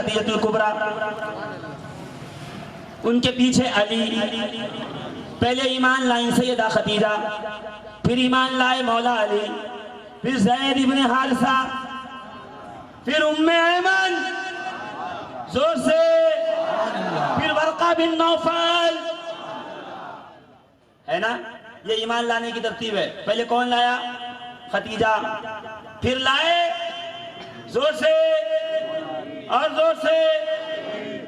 خدیجہ الکبریٰ، ان کے پیچھے علی، پہلے ایمان لائیں سیدہ خدیجہ، پھر ایمان لائے مولا علی، پھر زید ابن حارثہ، پھر ام ایمن، زور سے، پھر ورقہ بن نوفل، ہے نا؟ یہ ایمان لانے کی ترتیب ہے۔ پہلے کون لایا؟ خدیجہ، پھر لائے زور سے اور زور سے،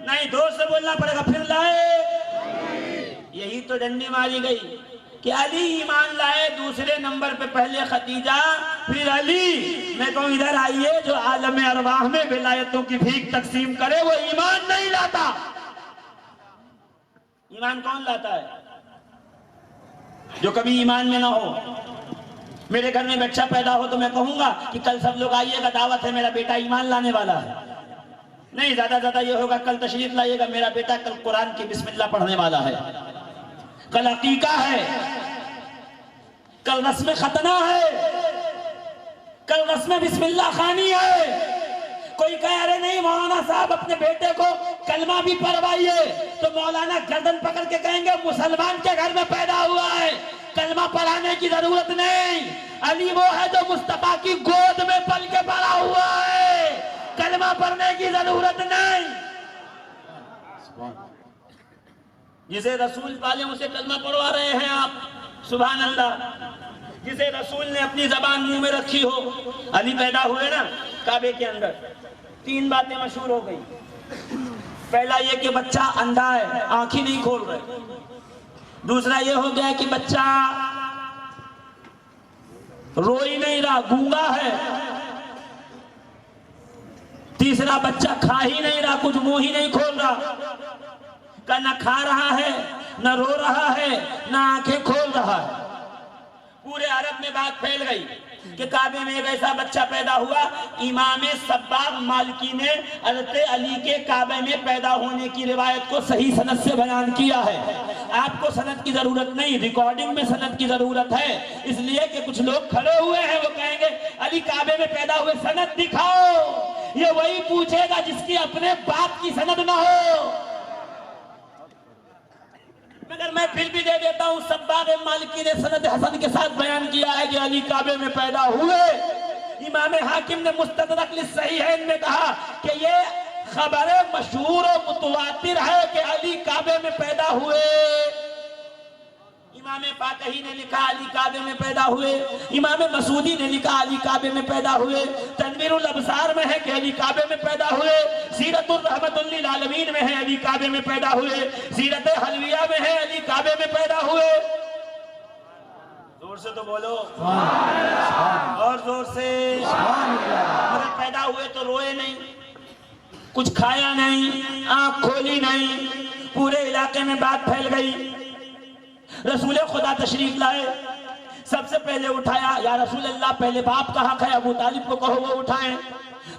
نہیں زور سے بولنا پڑے گا، پھر لائے، یہی تو ڈنڈی ماری گئی کہ علی ایمان لائے دوسرے نمبر پہ، پہلے خدیجہ پھر علی۔ میں کہوں ادھر آئیے، جو عالم ارواح میں ولایتوں کی بھیک تقسیم کرے وہ ایمان نہیں لاتا۔ ایمان کون لاتا ہے؟ جو کبھی ایمان میں نہ ہو۔ میرے گھر میں بچہ پیدا ہو تو میں کہوں گا کہ کل سب لوگ آئیے گا، دعوت ہے، میرا بیٹا ایمان لانے والا ہے؟ نہیں، زیادہ زیادہ یہ ہوگا کل تشریف لائیے گا، میرا بیٹا کل قرآن کی بسم اللہ پڑھنے والا ہے، کل عقیقہ ہے، کل رسم ختنہ ہے، کل رسم بسم اللہ خوانی ہے۔ کوئی کہہ رہے نہیں مولانا صاحب اپنے بیٹے کو کلمہ بھی پڑھوائیے، تو مولانا گردن پکڑ کے کہیں گے مسلمان کے گھر میں پیدا ہوا ہے، کلمہ پڑھانے کی ضرورت نہیں۔ علی وہ ہے جو مصطفیٰ کی گود میں پل کے پڑا ہوا ہے، کلمہ پڑھنے کی ضرورت نہیں۔ جسے رسول پالے اسے کلمہ پڑھوا رہے ہیں آپ، سبحان اللہ۔ جسے رسول نے اپنی زبان منہ میں رکھی ہو۔ علی پیدا ہوئے نا کعبے کے اندر، تین باتیں مشہور ہو گئی۔ پہلا یہ کہ بچہ اندھا ہے، آنکھیں نہیں کھول رہے۔ دوسرا یہ ہو گیا کہ بچہ رو ہی نہیں رہا، گونگا ہے۔ تیسرا بچہ کھا ہی نہیں رہا، کچھ منہ ہی نہیں کھول رہا، کہ نہ کھا رہا ہے، نہ رو رہا ہے، نہ آنکھیں کھول رہا ہے۔ پورے عرب میں بات پھیل گئی کہ کعبے میں ایک ایسا بچہ پیدا ہوا۔ امام سباغ مالکی نے حضرت علی کے کعبے میں پیدا ہونے کی روایت کو صحیح سند سے بیان کیا ہے۔ آپ کو سند کی ضرورت نہیں، ریکارڈنگ میں سند کی ضرورت ہے، اس لیے کہ کچھ لوگ کھڑے ہوئے ہیں، وہ کہیں گے علی کعبے میں پیدا ہوئے، سند دکھاؤ۔ یہ وہی پوچھے گا جس کی اپنے باپ کی سند نہ ہو۔ مگر میں پھر بھی دے دیتا ہوں، سباغ مالکی نے سند حسن کے ساتھ بیان کیا ہے کہ علی کعبے میں پیدا ہوئے۔ امام حاکم نے مستدرک للصحیحین میں کہا کہ یہ خبر مشہور و متواتر ہے کہ علی کعبے میں پیدا ہوئے۔ امام فاقہی نے لکھا علی کعبے میں پیدا ہوئے، امام مسعودی نے لکھا علی کعبے میں پیدا ہوئے، تنویر الابصار میں ہے کہ علی کعبے میں پیدا ہوئے، سیرت الرحمت للعالمین میں ہے علی کعبے میں پیدا ہوئے، سیرت حلویہ میں ہے علی کعبے میں پیدا ہوئے۔ زور سے تو بولو، اور زور سے۔ مگر پیدا ہوئے تو روئے نہیں، کچھ کھایا نہیں، آنکھ کھولی نہیں، پورے علاقے میں بات پھیل گئی۔ رسول خدا تشریف لائے، سب سے پہلے اٹھایا، یا رسول اللہ پہلے باپ کا حق ہے، ابو طالب کو کہو وہ اٹھائیں۔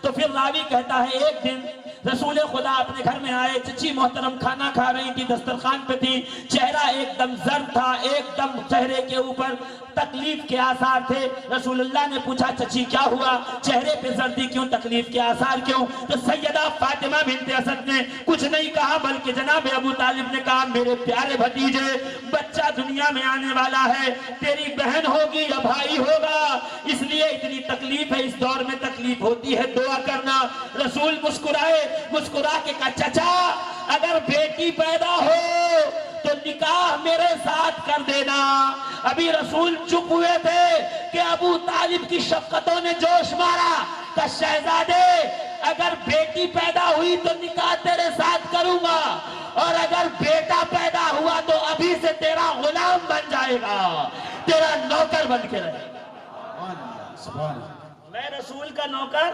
تو پھر راوی کہتا ہے ایک دن رسول خدا اپنے گھر میں آئے، چچی محترم کھانا کھا رہی تھی، دسترخوان پہ تھی، چہرہ ایک دم زرد تھا، ایک دم چہرے کے اوپر تکلیف کے آثار تھے۔ رسول اللہ نے پوچھا چچی کیا ہوا، چہرے پہ زردی کیوں، تکلیف کے آثار کیوں؟ تو سیدہ فاطمہ بنت اسد نے کچھ نہیں کہا، بلکہ جناب ابو طالب نے کہا میرے پیارے بھتیجے، بچہ دنیا میں آنے والا ہے، تیری بہن ہوگی یا بھائی ہوگا، اس لیے اتنی تکلیف ہے، اس دور میں تکلیف ہوتی ہے، دعا کرنا۔ رسول مسکرائے، مسکرا کے کہا چچا اگر بیٹی پیدا ہو تو نکاح میرے ساتھ کر دینا۔ ابھی رسول چپ ہوئے تھے کہ ابو طالب کی شفقتوں نے جوش مارا کہ شہزادے اگر بیٹی پیدا ہوئی تو نکاح تیرے ساتھ کروں گا، اور اگر بیٹا پیدا ہوا تو ابھی سے تیرا غلام بن جائے گا، تیرا نوکر بن کے رہے گا۔ میں رسول کا نوکر،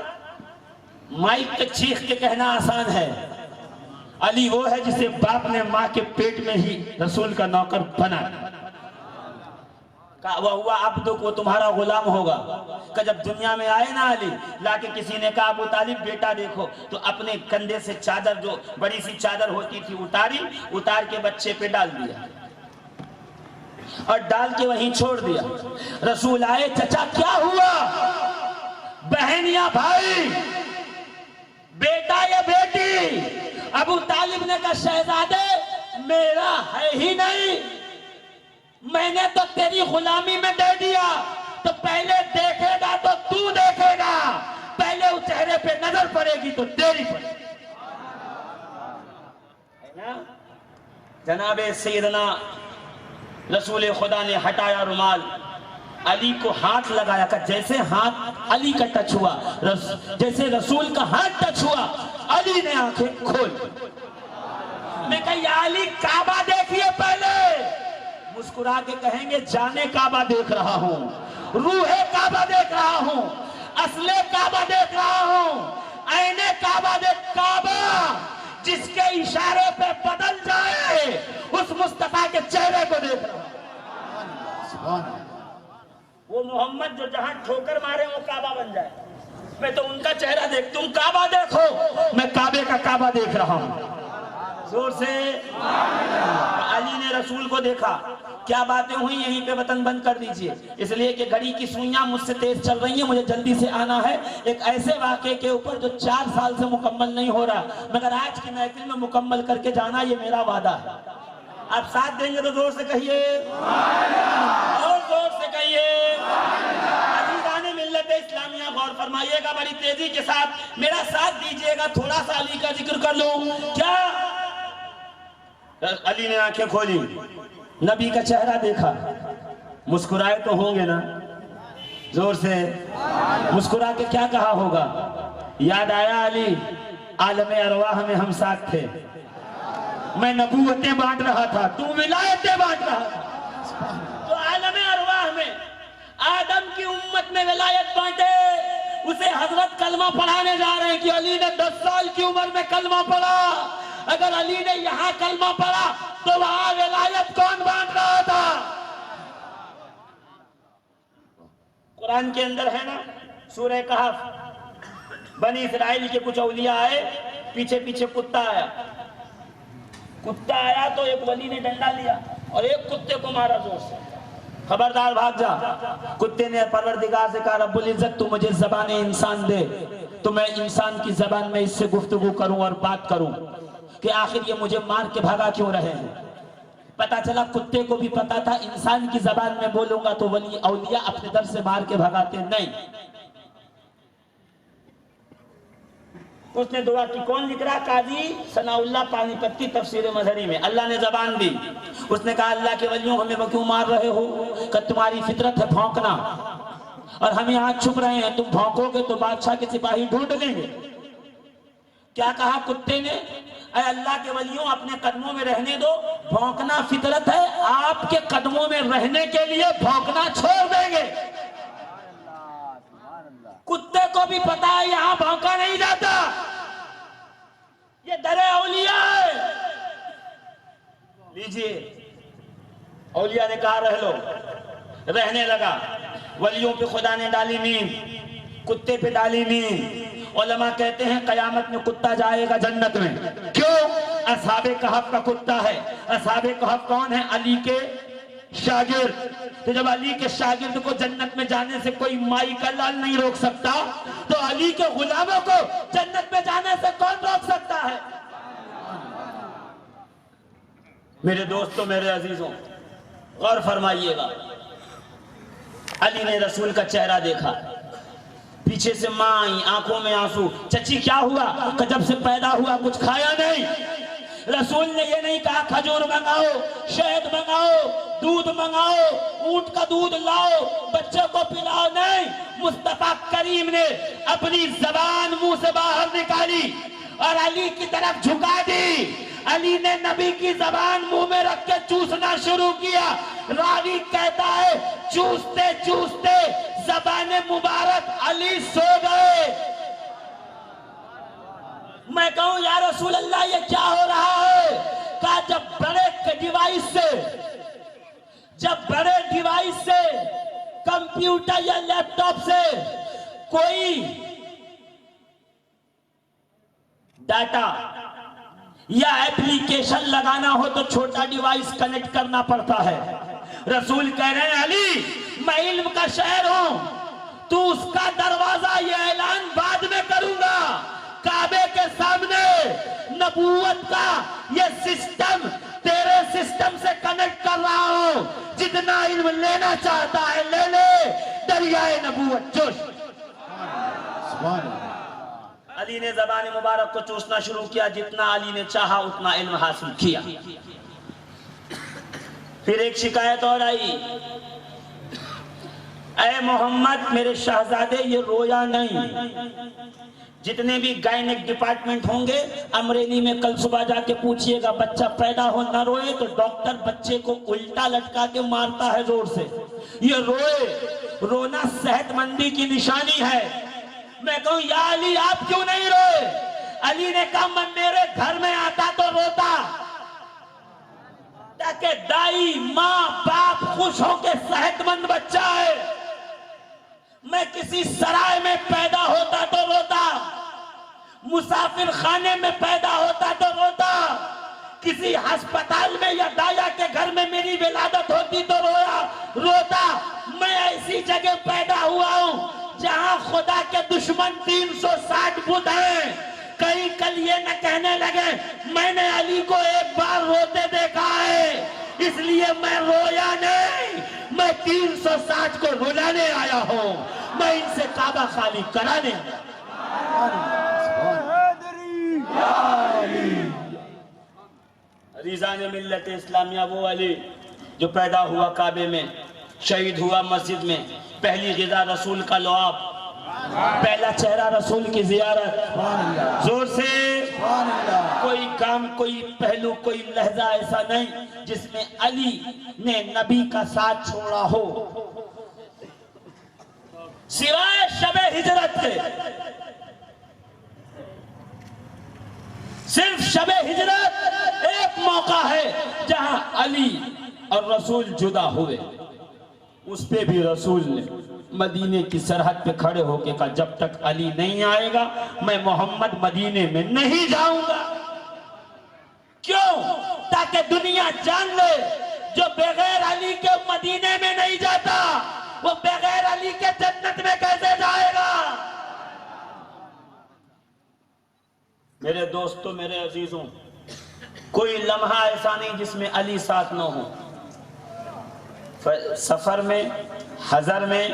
مائک پہ چیخ کے کہنا آسان ہے، علی وہ ہے جسے باپ نے ماں کے پیٹ میں ہی رسول کا نوکر بنا۔ وَهُوَ عَبْدُكَ، وہ تمہارا غلام ہوگا۔ کہ جب دنیا میں آئے نا علی، لا کے کسی نے کہا ابو طالب بیٹا دیکھو، تو اپنے کندھے سے چادر، جو بڑی سی چادر ہوتی تھی اتاری، اتار کے بچے پہ ڈال دیا اور ڈال کے وہیں چھوڑ دیا۔ رسول آئے، چچا کیا ہوا، بہن یا بھائی، بیٹا یا بیٹی؟ نے کہا شہزادے میرا ہے ہی نہیں، میں نے تو تیری غلامی میں دے دیا، تو پہلے دیکھے گا تو تو دیکھے گا، پہلے اس چہرے پہ نظر پڑے گی تو تیری پڑے گی۔ جناب سیدنا رسول خدا نے ہٹایا رومال، علی کو ہاتھ لگایا، کہ جیسے ہاتھ علی کا ٹچ ہوا، جیسے رسول کا ہاتھ ٹچ ہوا، علی نے آنکھیں کھول۔ میں کہا یا علی کعبہ دیکھیے پہلے، مسکرا کے کہیں گے جانے کعبہ دیکھ رہا ہوں، روح کعبہ دیکھ رہا ہوں، اصل کعبہ دیکھ رہا ہوں، عین کعبہ دیکھ، کعبہ جس کے اشارے پہ بدل جائے اس مصطفیٰ کے چہرے کو دیکھ رہا ہوں۔ وہ محمد جو جہاں ٹھوکر مارے وہ کعبہ بن جائے، میں تو ان کا چہرہ دیکھ، تم کعبہ دیکھو میں کعبے کا کعبہ دیکھ رہا ہوں۔ زور سے علی نے رسول کو دیکھا، کیا باتیں ہوئی یہیں پہ بطن بند کر دیجئے، اس لیے کہ گھڑی کی سوئیاں مجھ سے تیز چل رہی ہیں، مجھے جلدی سے آنا ہے ایک ایسے واقعے کے اوپر جو 4 سال سے مکمل نہیں ہو رہا، مگر آج کی محفل میں مکمل کر کے جانا، یہ میرا وعدہ ہے۔ آپ ساتھ دیں گے تو زور سے کہیے، اور زور سے کہیے۔ عزیزان ملت اسلامیہ غور فرمائیے گا بڑی تیزی کے ساتھ، میرا ساتھ دیجئے گا، تھوڑا سا علی کا ذکر کر لوں۔ کیا علی نے آنکھیں کھولی، نبی کا چہرہ دیکھا، مسکرائے تو ہوں گے نا، زور سے مسکرا کے کیا کہا ہوگا؟ یاد آیا علی عالم ارواح میں ہم ساتھ تھے، میں نبوتیں بانٹ رہا تھا، تو ولایتیں بانٹ رہا تھا، تو عالم ارواح میں آدم کی امت میں ولایت بانٹے، اسے حضرت کلمہ پڑھانے جا رہے ہیں کہ علی نے 10 سال کی عمر میں کلمہ پڑھا، اگر علی نے یہاں کلمہ پڑھا تو وہاں ولایت کون بانٹ رہا تھا؟ قرآن کے اندر ہے نا سورہ کہف، بنی اسرائیل کے کچھ اولیاء آئے، پیچھے پیچھے کتا آیا تو ایک ولی نے ڈنڈا لیا اور ایک کتے کو مارا زور سے، خبردار بھاگ جا۔ کتے نے پروردگار سے کہا رب العزت تو مجھے زبان انسان دے تو میں انسان کی زبان میں اس سے گفتگو کروں اور بات کروں کہ آخر یہ مجھے مار کے بھاگا کیوں رہے ہیں۔ پتا چلا کتے کو بھی پتا تھا انسان کی زبان میں بولوں گا تو ولی اولیاء اپنے در سے مار کے بھگاتے نہیں۔ اس نے دعا کی، کون لکھ رہا؟ قاضی ثناء اللہ پانی پتی تفسیر مظہری میں، اللہ نے زبان دی، اس نے کہا اللہ کے ولیوں ہمیں کیوں مار رہے ہو؟ کہ تمہاری فطرت ہے بھونکنا اور ہم یہاں چھپ رہے ہیں، تم بھونکو گے تو بادشاہ کے سپاہی ڈھونڈ لیں گے۔ کیا کہا کتے نے؟ اے اللہ کے ولیوں اپنے قدموں میں رہنے دو، بھونکنا فطرت ہے، آپ کے قدموں میں رہنے کے لیے بھونکنا چھوڑ دیں گے۔ کتے کو بھی پتا ہے یہاں بھونکا نہیں جاتا، یہ در اولیاء ہے۔ لیجئے اولیاء نے کہا رہ لو، رہنے لگا، ولیوں پہ خدا نے ڈالی نیند، کتے پہ ڈالی نیند۔ علماء کہتے ہیں قیامت میں کتا جائے گا جنت میں، کیوں؟ اصحاب کہف کا کتا ہے۔ اصحاب کہف کون ہے؟ علی کے شاگرد۔ تو جب علی کے شاگرد کو جنت میں جانے سے کوئی مائی کا لال نہیں روک سکتا تو علی کے غلاموں کو جنت میں جانے سے کون روک سکتا ہے؟ میرے دوستوں، میرے عزیزوں، غور فرمائیے گا، علی نے رسول کا چہرہ دیکھا، پیچھے سے ماں آئی، آنکھوں میں آنسو، چچی کیا ہوا؟ کہ جب سے پیدا ہوا کچھ کھایا نہیں۔ رسول نے یہ نہیں کہا کھجور منگاؤ، شہد منگاؤ، دودھ منگاؤ، اونٹ کا دودھ لاؤ، بچوں کو پلاؤ، نہیں، مصطفیٰ کریم نے اپنی زبان منہ سے باہر نکالی اور علی کی طرف جھکا دی۔ علی نے نبی کی زبان منہ میں رکھ کے چوسنا شروع کیا۔ راوی کہتا ہے چوستے چوستے زبان مبارک علی سو گئے۔ میں کہوں یا رسول اللہ یہ کیا ہو رہا ہے؟ کہا جب بڑے ڈیوائس سے کمپیوٹر یا لیپ ٹاپ سے کوئی ڈاٹا یا ایپلیکیشن لگانا ہو تو چھوٹا ڈیوائس کنیکٹ کرنا پڑتا ہے۔ رسول کہہ رہے ہیں علی میں علم کا شہر ہوں، تو اس کا دروازہ یہ اعلان بعد میں کروں گا، کعبے کے سامنے نہ نبوت کا یہ سسٹم تیرے سسٹم سے کنیکٹ کر رہا ہوں. جتنا علم لینا چاہتا ہے لے لے, دریائے نبوت چوش. علی نے زبان مبارک کو چوسنا شروع کیا. جتنا علی نے چاہا اتنا علم حاصل کیا. پھر ایک شکایت اور آئی, اے محمد میرے شہزادے یہ رویا نہیں. جتنے بھی گائنک ڈپارٹمنٹ ہوں گے امریلی میں کل صبح جا کے پوچھئے گا بچہ پیدا ہو نہ روئے تو ڈاکٹر بچے کو الٹا لٹکا کے مارتا ہے زور سے. یہ روئے, رونا صحت مندی کی نشانی ہے. میں کہوں یا علی آپ کیوں نہیں روئے؟ علی نے کہا میں میرے گھر میں آتا تو روتا تاکہ دائی ماں باپ خوش ہو کے صحت مند بچہ ہے. میں کسی سرائے میں پیدا ہوتا تو روتا, مسافر خانے میں پیدا ہوتا تو روتا, کسی ہسپتال میں یا دایا کے گھر میں میری ولادت ہوتی تو روتا. میں ایسی جگہ پیدا ہوا ہوں جہاں خدا کے دشمن 360 بدھ ہیں. کئی کل یہ نہ کہنے لگے میں نے علی کو ایک بار روتے دیکھا ہے اس لیے میں رویا نہیں, میں 360 کو رلانے آیا ہوں, میں ان سے کعبہ خالی کرانے ریزان ملت اسلامیہ وہ علی جو پیدا ہوا کعبے میں, شہید ہوا مسجد میں, پہلی غذا رسول کا لعاب, پہلا چہرہ رسول کی زیارت. زور سے کوئی کام, کوئی پہلو, کوئی لہجہ ایسا نہیں جس میں علی نے نبی کا ساتھ چھوڑا ہو سوائے شب ہجرت کے. صرف شب ہجرت ایک موقع ہے جہاں علی اور رسول جدا ہوئے. اس پہ بھی رسول نے مدینے کی سرحد پہ کھڑے ہو کے کہا جب تک علی نہیں آئے گا میں محمد مدینے میں نہیں جاؤں گا. کیوں؟ تاکہ دنیا جان لے جو بغیر علی کے مدینے میں نہیں جاتا وہ بغیر علی کے جنت میں کیسے جائے گا. میرے دوستوں, میرے عزیزوں, کوئی لمحہ ایسا نہیں جس میں علی ساتھ نہ ہو. سفر میں, حضر میں,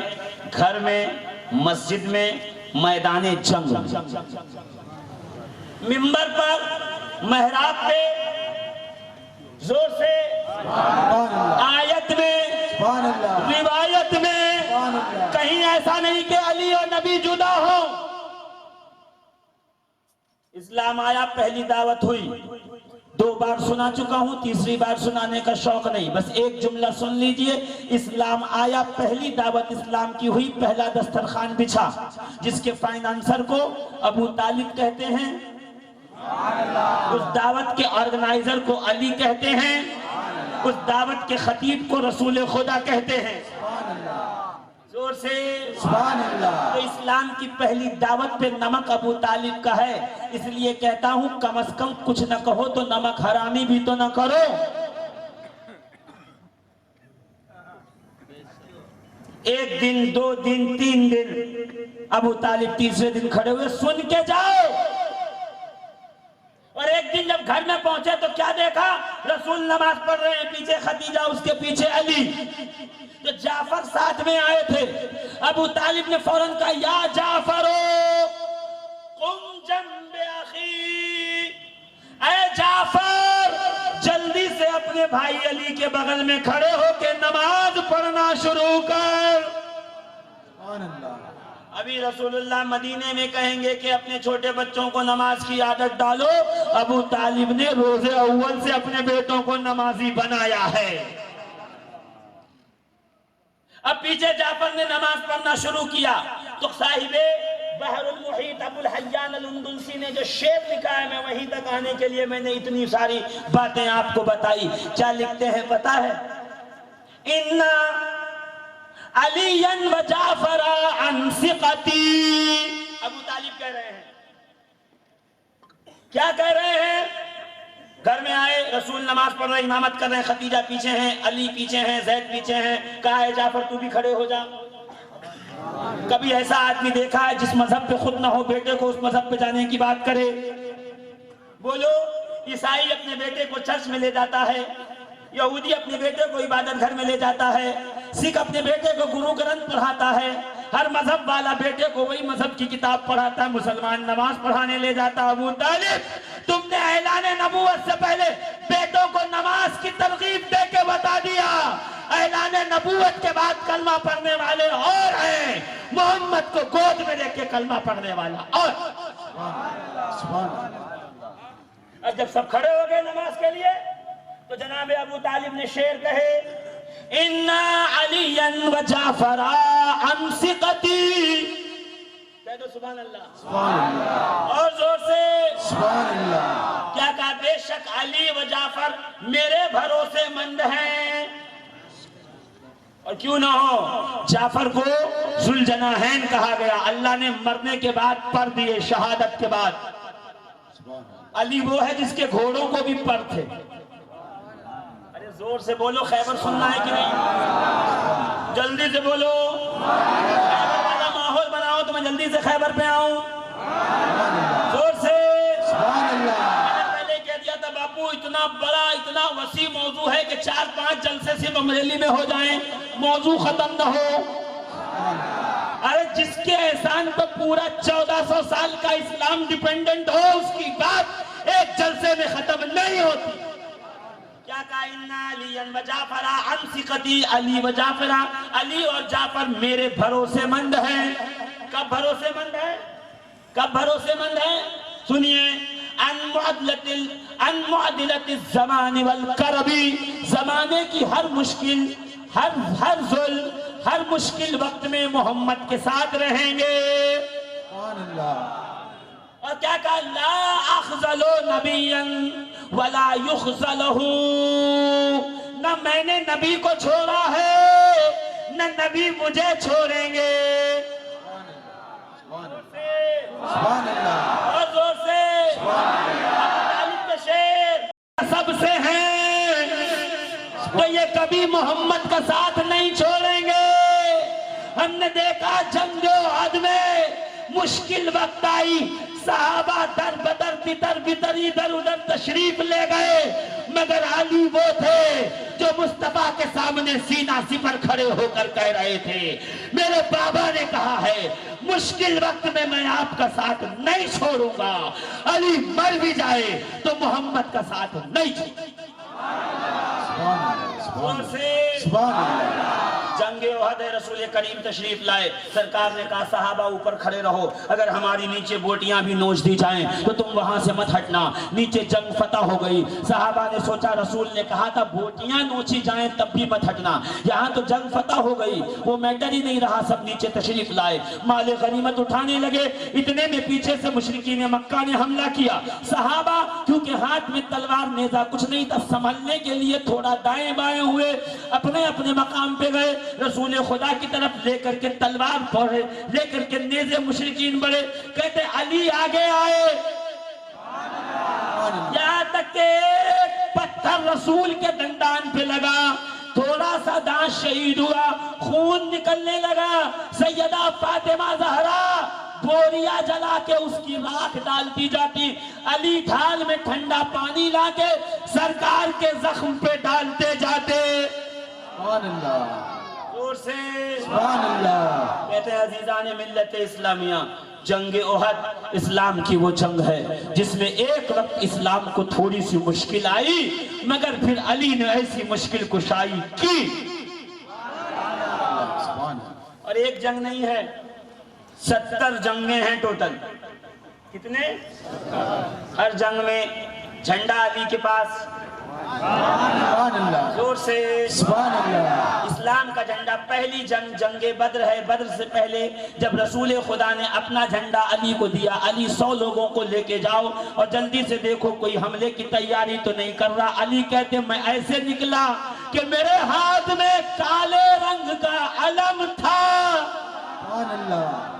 گھر میں, مسجد میں, میدان جنگ, منبر پر, محراب پہ, زور سے, آیت میں, روایت میں, کہیں ایسا نہیں کہ علی اور نبی جدا ہو. اسلام آیا, پہلی دعوت ہوئی, 2 بار سنا چکا ہوں, تیسری بار سنانے کا شوق نہیں, بس ایک جملہ سن لیجئے. اسلام آیا, پہلی دعوت اسلام کی ہوئی, پہلا دسترخوان بچھا جس کے فائنانسر کو ابو طالب کہتے ہیں, اس دعوت کے آرگنائزر کو علی کہتے ہیں, اس دعوت کے خطیب کو رسول خدا کہتے ہیں. زور سے سبحان اللہ. تو اسلام کی پہلی دعوت پہ نمک ابو طالب کا ہے, اس لیے کہتا ہوں کم از کم کچھ نہ کہو تو نمک حرامی بھی تو نہ کرو. ایک دن, 2 دن, 3 دن, ابو طالب تیسرے دن کھڑے ہوئے, سن کے جاؤ. اور ایک دن جب گھر میں پہنچے تو کیا دیکھا, رسول نماز پڑھ رہے ہیں, پیچھے خدیجہ, اس کے پیچھے علی, تو جعفر ساتھ میں آئے تھے. ابو طالب نے فوراً کہا یا جعفرو قم جنب اخی, اے جعفر جلدی سے اپنے بھائی علی کے بغل میں کھڑے ہو کے نماز پڑھنا شروع کر. سبحان اللہ. ابھی رسول اللہ مدینے میں کہیں گے کہ اپنے چھوٹے بچوں کو نماز کی عادت ڈالو, ابو طالب نے روزے اول سے اپنے بیٹوں کو نمازی بنایا ہے. اب پیچھے جعفر نے نماز پڑھنا شروع کیا تو صاحب بحر المحیط ابو الحیان الاندلسی نے جو شعر لکھا ہے, میں وہیں تک آنے کے لیے میں نے اتنی ساری باتیں آپ کو بتائی. کیا لکھتے ہیں پتا ہے, اِنَّا عَلِيًّا وَجَعْفَرَ عَنْ ثِقَتِي. ابو طالب کہہ رہے ہیں, کیا کہہ رہے ہیں, گھر میں آئے, رسول نماز پڑھ رہے, امامت کر رہے ہیں, خدیجہ پیچھے ہیں, علی پیچھے ہیں, زید پیچھے ہیں. کہا ہے جعفر تو بھی کھڑے ہو جا. کبھی ایسا آدمی دیکھا ہے جس مذہب پہ خود نہ ہو بیٹے کو اس مذہب پہ جانے کی بات کرے؟ بولو، عیسائی اپنے بیٹے کو چرچ میں لے جاتا ہے، یہودی اپنے بیٹے کو عبادت گھر میں لے جاتا ہے، سکھ اپنے بیٹے کو گرو گرنتھ پڑھاتا ہے، ہر مذہب والا بیٹے کو وہی مذہب کی کتاب پڑھاتا ہے، مسلمان نماز پڑھانے لے جاتا ہے۔ ابو طالب، تم نے اعلان نبوت سے پہلے بیٹوں کو نماز کی ترغیب دے کے بتا دیا، اعلان نبوت کے بعد کلمہ پڑھنے والے اور ہیں، محمد کو گود میں لے کے کلمہ پڑھنے والا اور جب سب کھڑے ہو گئے نماز کے لیے تو جناب ابو طالب نے شعر کہے، اِنَّا عَلِيًّا وَجَعْفَرَا عَنْ ثِقَتِي، کہہ دو سبحان اللہ، اور زور سے سبحان اللہ۔ کیا کہا؟ بے شک علی و جعفر میرے بھروسے مند ہیں، اور کیوں نہ ہو، جعفر کو ذوالجناحین کہا گیا، اللہ نے مرنے کے بعد پر دیے، شہادت کے بعد۔ علی وہ ہے جس کے گھوڑوں کو بھی پر تھے۔ ارے زور سے بولو، خیبر سننا ہے کہ نہیں؟ جلدی سے بولو، خیبر والا ماحول بناؤ تو میں جلدی سے خیبر پہ آؤں۔ زور سے سبحان اللہ۔ میں نے پہلے کہہ دیا تھا باپو، اتنا بڑا اتنا وسیع موضوع ہے کہ 4-5 جلسے صرف امریلی میں ہو جائیں، موضوع ختم نہ ہو۔ ارے جس کے احسان پر پورا 1400 سال کا اسلام ڈیپینڈنٹ ہو، اس کی بات ایک جلسے میں ختم نہیں ہوتی۔ کیا کہا؟ اِنَّا عَلِيًّا وَجَعْفَرَا عَنْ ثِقَتِي، علی و جعفر، علی اور جعفر میرے بھروسے مند ہیں۔ کب بھروسے مند ہیں؟ کب بھروسے مند ہیں؟ سنیے، عن معدلت الزمان والکرب، زمانے کی ہر مشکل، ہر ظلم، ہر مشکل وقت میں محمد کے ساتھ رہیں گے۔ اور کیا کہا؟ لا اخذل نبیا ولا یخذلہ، نہ میں نے نبی کو چھوڑا ہے نہ نبی مجھے چھوڑیں گے۔ سبحان اللہ، اور زور سے ابو طالب کے شعر سب سے ہیں تو یہ کبھی محمد کا ساتھ نہیں چھوڑیں گے۔ ہم نے دیکھا جنگ احد میں مشکل وقت آئی، صحابہ در بدر تتر بتر ادھر ادھر تشریف لے گئے، مگر علی وہ تھے جو مصطفیٰ کے سامنے سینہ سپر کھڑے ہو کر کہہ رہے تھے، میرے بابا نے کہا ہے مشکل وقت میں میں آپ کا ساتھ نہیں چھوڑوں گا، علی مر بھی جائے تو محمد کا ساتھ نہیں چھوڑوں گا۔ جنگ احد ہے، رسول کریم تشریف لائے، سرکار نے کہا صحابہ اوپر کھڑے رہو، اگر ہماری نیچے بوٹیاں بھی نوچ دی جائیں تو تم وہاں سے مت ہٹنا۔ نیچے جنگ فتح ہو گئی، صحابہ نے سوچا رسول نے کہا تھا بوٹیاں نوچی جائیں تب بھی مت ہٹنا، یہاں تو جنگ فتح ہو گئی، وہ میٹر ہی نہیں رہا، سب نیچے تشریف لائے، مال غنیمت اٹھانے لگے۔ اتنے میں پیچھے سے مشرکین مکہ نے حملہ کیا، صحابہ کیونکہ ہاتھ میں تلوار نیزہ کچھ نہیں تھا، سنبھلنے کے لیے تھوڑا دائیں بائیں ہوئے، اپنے اپنے مقام پہ گئے، رسول خدا کی طرف لے کر کے تلوار پڑھے، لے کر کے نیزے مشرکین بڑھے، کہتے علی آگے آئے، یہاں تک کہ ایک پتھر رسول کے دندان پہ لگا، تھوڑا سا دانت شہید ہوا، خون نکلنے لگا، سیدہ فاطمہ زہرا بوریا جلا کے اس کی راکھ ڈالتی جاتی، علی ڈھال میں ٹھنڈا پانی لا کے سرکار کے زخم پہ ڈالتے جاتے۔ سبحان اللہ، زور سے سبحان اللہ۔ کہتے ہیں عزیزان ملت اسلامیہ، جنگ احد اسلام کی وہ جنگ ہے جس میں ایک وقت اسلام کو تھوڑی سی مشکل آئی، مگر پھر علی نے ایسی مشکل کشائی کی۔ اور ایک جنگ نہیں ہے، 70 جنگیں ہیں ٹوٹل۔ کتنے؟ ہر جنگ میں جھنڈا علی کے پاس، زور سے سبحان اللہ، اسلام کا جھنڈا۔ پہلی جنگ جنگ بدر ہے، بدر سے پہلے جب رسول خدا نے اپنا جھنڈا علی کو دیا، علی 100 لوگوں کو لے کے جاؤ اور جلدی سے دیکھو کوئی حملے کی تیاری تو نہیں کر رہا۔ علی کہتے میں ایسے نکلا کہ میرے ہاتھ میں کالے رنگ کا علم تھا۔ سبحان اللہ،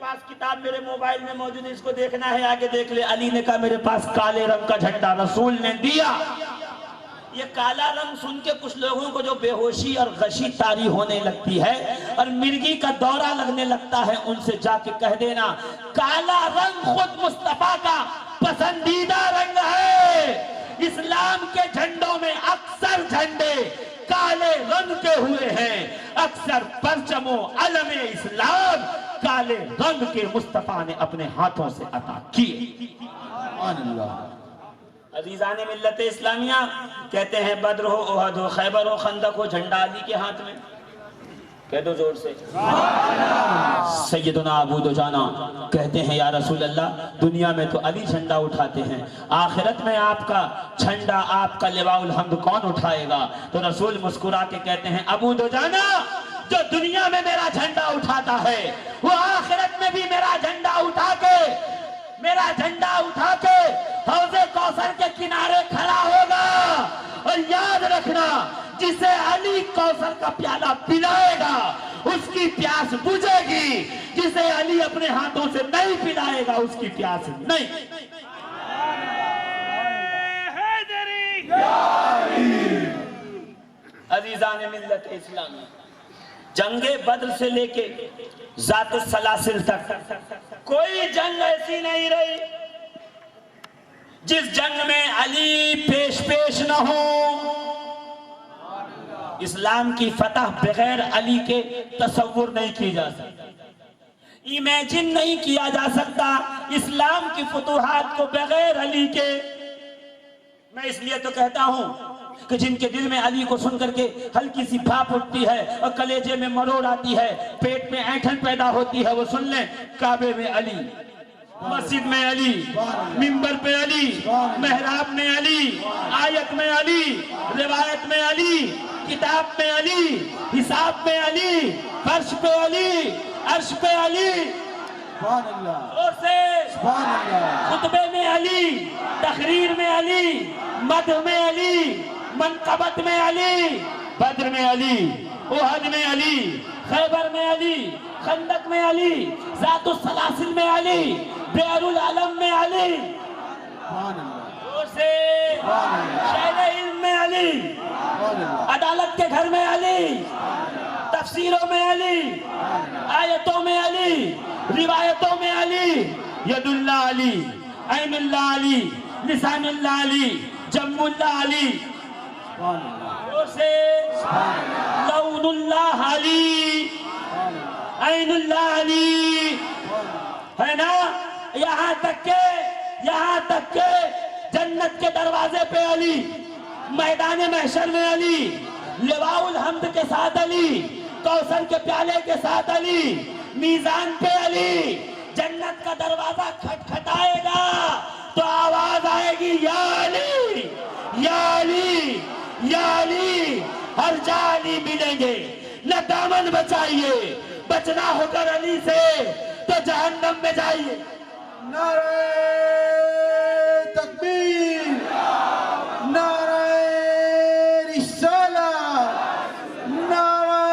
پاس کتاب میرے موبائل میں موجود ہے، اس کو دیکھنا ہے آگے دیکھ لے۔ علی نے کہا میرے پاس کالے رنگ کا جھنڈا رسول نے دیا۔ یہ کالا رنگ سن کے کچھ لوگوں کو جو بے ہوشی اور غشی طاری ہونے لگتی ہے اور مرگی کا دورہ لگنے لگتا ہے، ان سے جا کے کہہ دینا کالا رنگ خود مصطفیٰ کا پسندیدہ رنگ ہے۔ اسلام کے جھنڈوں میں اکثر جھنڈے کالے رنگ کے ہوئے ہیں، اکثر پرچم و علم اسلام کالے رنگ کے مصطفیٰ نے اپنے ہاتھوں سے عطا کیے۔ عزیزان ملت اسلامیہ، کہتے ہیں بدر ہو، احد ہو، خیبر ہو، خندق ہو، جھنڈا علی کے ہاتھ میں۔ کہہ دو زور سے۔ سیدنا ابو دجانہ کہتے ہیں یا رسول اللہ، دنیا میں تو علی جھنڈا اٹھاتے ہیں، آخرت میں آپ کا جھنڈا، آپ کا لواء الحمد کون اٹھائے گا؟ تو رسول مسکرا کے کہتے ہیں ابو دجانہ، جو دنیا میں میرا جھنڈا اٹھاتا ہے وہ آخرت میں بھی میرا جھنڈا اٹھا کے حوض کوثر کے کنارے کھڑا ہوگا۔ اور یاد رکھنا، جسے علی کوثر کا پیالہ پلائے گا اس کی پیاس بجھے گی، جسے علی اپنے ہاتھوں سے نہیں پلائے گا اس کی پیاس نہیں۔ عزیزان ملت اسلامی، جنگ بدر سے لے کے ذات السلاسل تک کوئی جنگ ایسی نہیں رہی جس جنگ میں علی پیش نہ ہو۔ اسلام کی فتح بغیر علی کے تصور نہیں کی جا سکتی، امیجن نہیں کیا جا سکتا اسلام کی فتوحات کو بغیر علی کے۔ میں اس لیے تو کہتا ہوں کہ جن کے دل میں علی کو سن کر کے ہلکی سی بھاپ اٹھتی ہے اور کلیجے میں مروڑ آتی ہے، پیٹ میں اینٹھن پیدا ہوتی ہے، وہ سن لیں کعبے میں علی، مسجد میں علی، منبر پہ علی، محراب میں علی، آیت میں علی، روایت میں علی، کتاب میں علی، حساب میں علی، فرش پہ علی، عرش پہ علی، اور سے خطبے میں علی، تقریر میں علی، مدح میں علی، منقبت میں علی، بدر میں علی، احد میں علی، خیبر میں علی، خندق میں علی، ذات السلاسل میں علی، بئر العلم میں علی، اور سے شہر علم میں علی، عدالت کے گھر میں علی، تفسیروں میں علی، آیتوں میں علی، روایتوں میں علی، ید اللہ علی، عین اللہ علی، لسان اللہ علی، جم اللہ علی، اور سے لون اللہ علی، عین اللہ علی، ہے نا؟ یہاں تک کہ جنت کے دروازے پہ علی، میدان محشر میں علی، لواء الحمد کے ساتھ علی، کوثر کے پیالے کے ساتھ علی، میزان پہ علی، جنت کا دروازہ کھٹکھٹائے گا تو آواز آئے گی یا علی یا علی یا علی، ہر جا علی ملیں گے، نہ دامن بچائیے، بچنا ہو کر علی سے تو جہنم میں جائیے۔ نعرہ تکبیر، نعرہ رسالت، نعرہ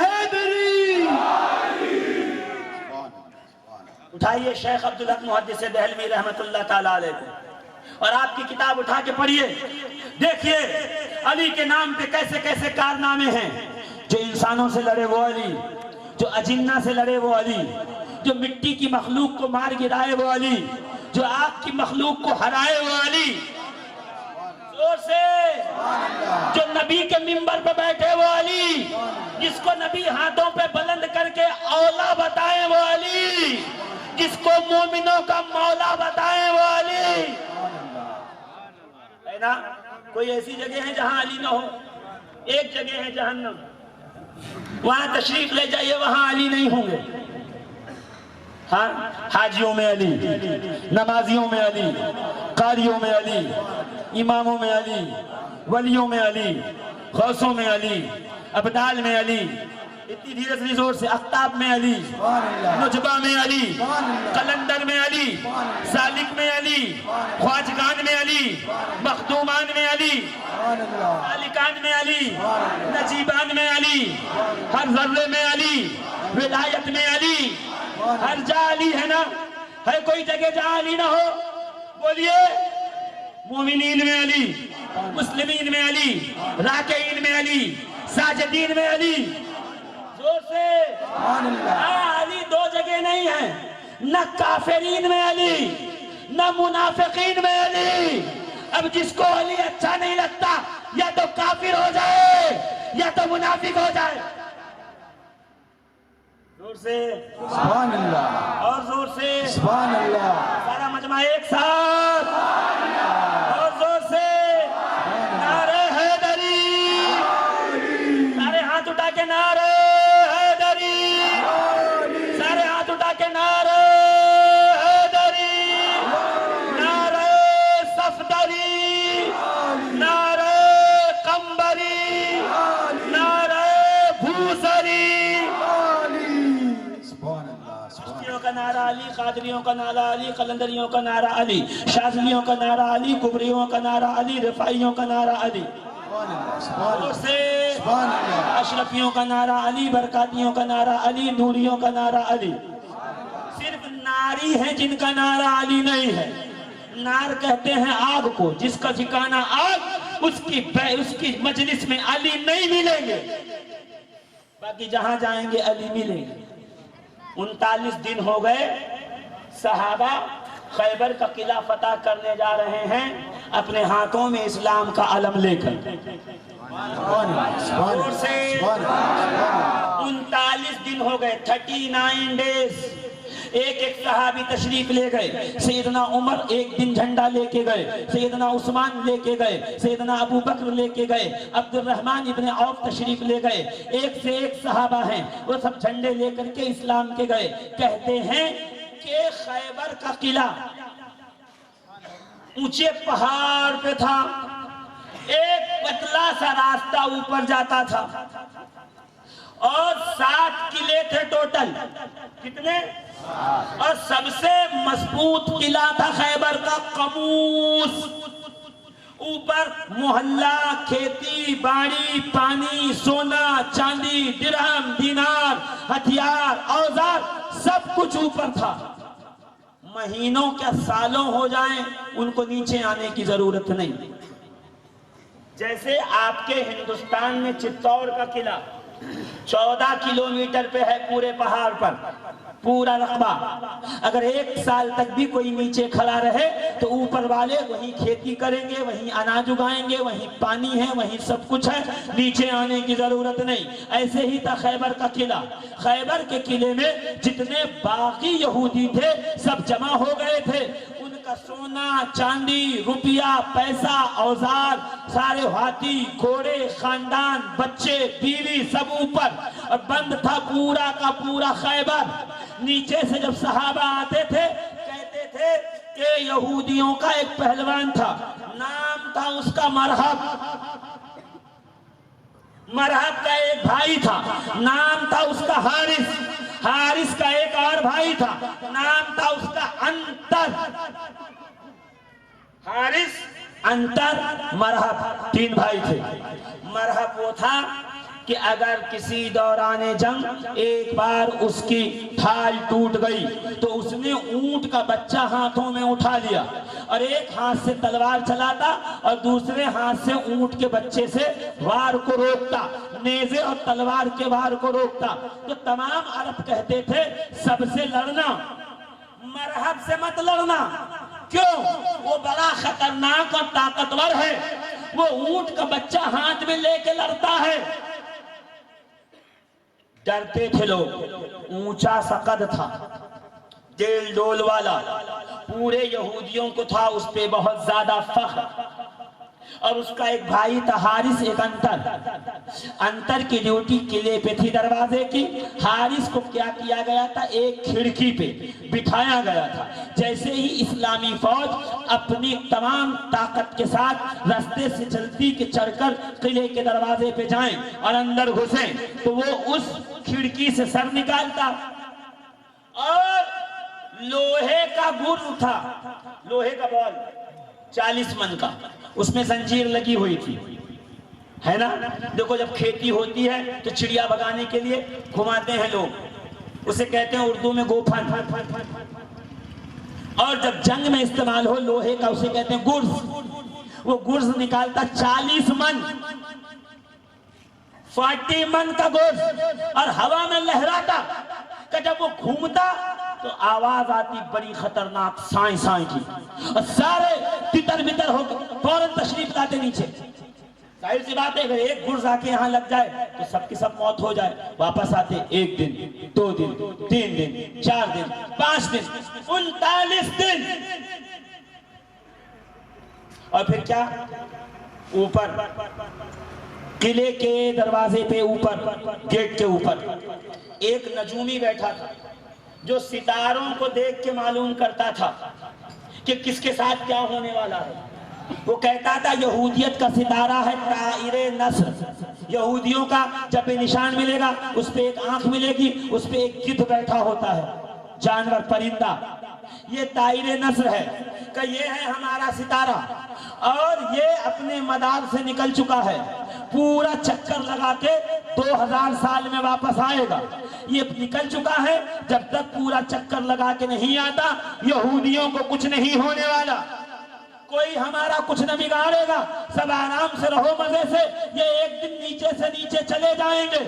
حیدری۔ اٹھائیے شیخ عبدالحق محدث دہلوی رحمت اللہ تعالیٰ علیہ کو اور آپ کی کتاب اٹھا کے پڑھیے، دیکھیے علی کے نام پہ کیسے کیسے کارنامے ہیں۔ جو انسانوں سے لڑے وہ علی، جو اجنہ سے لڑے وہ علی، جو مٹی کی مخلوق کو مار گرائے وہ علی، جو آگ کی مخلوق کو ہرائے وہ علی، زور سے جو نبی کے منبر پہ بیٹھے وہ علی، جس کو نبی ہاتھوں پہ بلند کر کے اولا بتائے وہ علی، جس کو مومنوں کا مولا بتائے وہ علی، ہے نا؟ کوئی ایسی جگہ ہے جہاں علی نہ ہو؟ ایک جگہ ہے جہنم، وہاں تشریف لے جائیے، وہاں علی نہیں ہوں گے۔ ہاں، حاجیوں میں علی، نمازیوں میں علی، قاریوں میں علی، اماموں میں علی، ولیوں میں علی، غوثوں میں علی، ابدال میں علی، اتنی دھیرے سے زور سے، اقطاب میں علی، نجبہ میں علی، قلندر میں علی، سالک میں علی، خواجگان میں علی، مخدومان میں علی، سالکان میں علی، نجیبان میں علی، ہر ذرے میں علی، ولایت میں علی، ہر جا علی، ہے نا؟ ہے کوئی جگہ جہاں علی نہ ہو؟ بولیے۔ مومنین میں علی، مسلمین میں علی، راکعین میں علی، ساجدین میں علی، زور سے۔ ہاں، علی دو جگہ نہیں ہے، نہ کافرین میں علی، نہ منافقین میں علی۔ اب جس کو علی اچھا نہیں لگتا یا تو کافر ہو جائے یا تو منافق ہو جائے۔ زور سے سبحان اللہ، اور زور سے سبحان اللہ، سارا مجمع ایک ساتھ اور زور سے نعرہ حیدری، سارے ہاتھ اٹھا کے نعرہ حیدری، سارے ہاتھ اٹھا کے نعرہ حیدری، نعرہ صفدری، نعرہ قمبری، نعرہ بھوسری۔ سبحان اللہ، سبحان چشتیوں کا نعرہ علی، قادریوں کا نعرہ علی، قلندریوں کا نعرہ علی، شاذلیوں کا نعرہ علی، کبریوں کا نعرہ علی، رفاعیوں کا نعرہ علی، اللہ، سبحان اور اللہ، سے سبحان اللہ، اشرفیوں کا نعرہ علی، برکاتیوں کا نعرہ علی، نوریوں کا نعرہ علی۔ صرف ناری ہیں جن کا نعرہ علی نہیں ہے۔ نار کہتے ہیں آگ کو، جس کا ٹھکانہ آگ، اس کی مجلس میں علی نہیں ملیں گے، باقی جہاں جائیں گے علی ملیں گے۔ 39 دن ہو گئے، صحابہ خیبر کا قلعہ فتح کرنے جا رہے ہیں اپنے ہاتھوں میں اسلام کا علم لے کر۔ سبحان اللہ، سبحان اللہ، سبحان اللہ، 39 دن ہو گئے، 39 ڈیز۔ ایک صحابی تشریف لے گئے، سیدنا عمر ایک دن جھنڈا لے کے گئے، سیدنا عثمان لے کے گئے، سیدنا ابو بکر لے کے گئے، عبد الرحمن ابن عوف تشریف لے گئے، ایک سے ایک صحابہ ہیں، وہ سب جھنڈے لے کر کے اسلام کے گئے۔ کہتے ہیں کہ خیبر کا قلعہ اونچے پہاڑ پہ تھا، ایک پتلا سا راستہ اوپر جاتا تھا، اور 7 قلعے تھے ٹوٹل۔ کتنے؟ اور سب سے مضبوط قلعہ تھا خیبر کا قموس۔ اوپر محلہ، کھیتی باڑی، پانی، سونا چاندی، درہم دینار، ہتھیار اوزار، سب کچھ اوپر تھا۔ مہینوں کیا سالوں ہو جائیں ان کو نیچے آنے کی ضرورت نہیں۔ جیسے آپ کے ہندوستان میں چتور کا قلعہ 14 کلومیٹر پہ ہے پورے پہاڑ پر، پورا رقبہ۔ اگر 1 سال تک بھی کوئی نیچے کھڑا رہے تو اوپر والے وہیں کھیتی کریں گے، وہیں اناج اگائیں گے، وہیں پانی ہے، وہیں سب کچھ ہے، نیچے آنے کی ضرورت نہیں۔ ایسے ہی تھا خیبر کا قلعہ۔ خیبر کے قلعے میں جتنے باقی یہودی تھے سب جمع ہو گئے تھے۔ ان کا سونا چاندی، روپیہ، پیسہ، اوزار، سارے ہاتھی گھوڑے، خاندان، بچے، بیوی، سب اوپر، اور بند تھا پورا کا پورا خیبر۔ نیچے سے جب صحابہ آتے تھے کہتے تھے کہ یہودیوں کا ایک پہلوان تھا، نام تھا اس کا مرحب۔ مرحب کا ایک بھائی تھا، نام تھا اس کا حارث۔ حارث کا ایک اور بھائی تھا، نام تھا اس کا انتر۔ حارث، انتر، مرحب، 3 بھائی تھے۔ مرحب وہ تھا کہ اگر کسی دوران جنگ ایک بار اس کی ڈھال ٹوٹ گئی تو اس نے اونٹ کا بچہ ہاتھوں میں اٹھا لیا، اور ایک ہاتھ سے تلوار چلاتا اور دوسرے ہاتھ سے اونٹ کے بچے سے وار کو روکتا، نیزے اور تلوار کے وار کو روکتا۔ تو تمام عرب کہتے تھے سب سے لڑنا، مرحب سے مت لڑنا۔ کیوں؟ وہ بڑا خطرناک اور طاقتور ہے، وہ اونٹ کا بچہ ہاتھ میں لے کے لڑتا ہے۔ ڈرتے تھے لوگ۔ اونچا سا قد تھا، ڈیل ڈول والا، پورے یہودیوں کو تھا اس پہ بہت زیادہ فخر۔ اور اس کا ایک بھائی تھا حارث، ایک انتر۔ انتر کی ڈیوٹی قلعے پہ تھی دروازے کی۔ حارث کو کیا کیا گیا تھا؟ ایک کھڑکی پہ بٹھایا گیا تھا۔ جیسے ہی اسلامی فوج اپنی تمام طاقت کے ساتھ راستے سے چلتی کہ چڑھ کر قلعے کے دروازے پہ جائیں اور اندر گھسیں، تو وہ اس کھڑکی سے سر نکالتا، اور لوہے کا گرز تھا، لوہے کا بال 40 من کا، اس میں زنجیر لگی ہوئی تھی، ہے نا؟ دیکھو جب کھیتی ہوتی ہے تو چڑیا بھگانے کے لیے گھماتے ہیں لوگ، اسے کہتے ہیں اردو میں گوپھن، اور جب جنگ میں استعمال ہو لوہے کا اسے کہتے ہیں گرز۔ وہ گرز نکالتا 40 من، 40 من کا گرز، اور ہوا میں لہراتا کہ جب وہ گھومتا تو آواز آتی بڑی خطرناک سائیں سائیں کی، اور سارے تتر بتر ہو کے فوراً تشریف لاتے نیچے۔ ظاہر سی بات ہے اگر ایک گرز آ کے یہاں لگ جائے تو سب کی سب موت ہو جائے۔ واپس آتے 1 دن 2 دن 3 دن 4 دن 5 دن 39 دن، اور پھر کیا؟ اوپر قلعے کے دروازے پہ اوپر گیٹ کے اوپر ایک نجومی بیٹھا تھا جو ستاروں کو دیکھ کے معلوم کرتا تھا کہ کس کے ساتھ کیا ہونے والا ہے۔ وہ کہتا تھا یہودیت کا ستارہ ہے طائر نصر، یہودیوں کا جب بھی نشان ملے گا اس پہ ایک آنکھ ملے گی، اس پہ ایک گدھ بیٹھا ہوتا ہے، جانور پرندہ، یہ طائر نصر ہے کہ یہ ہے ہمارا ستارہ، اور یہ اپنے مدار سے نکل چکا ہے، پورا چکر لگا کے 2000 سال میں واپس آئے گا۔ یہ نکل چکا ہے، جب تک پورا چکر لگا کے نہیں آتا یہودیوں کو کچھ نہیں ہونے والا، کوئی ہمارا کچھ نہ بگاڑے گا، سب آرام سے رہو مزے سے۔ یہ ایک دن نیچے سے نیچے چلے جائیں گے،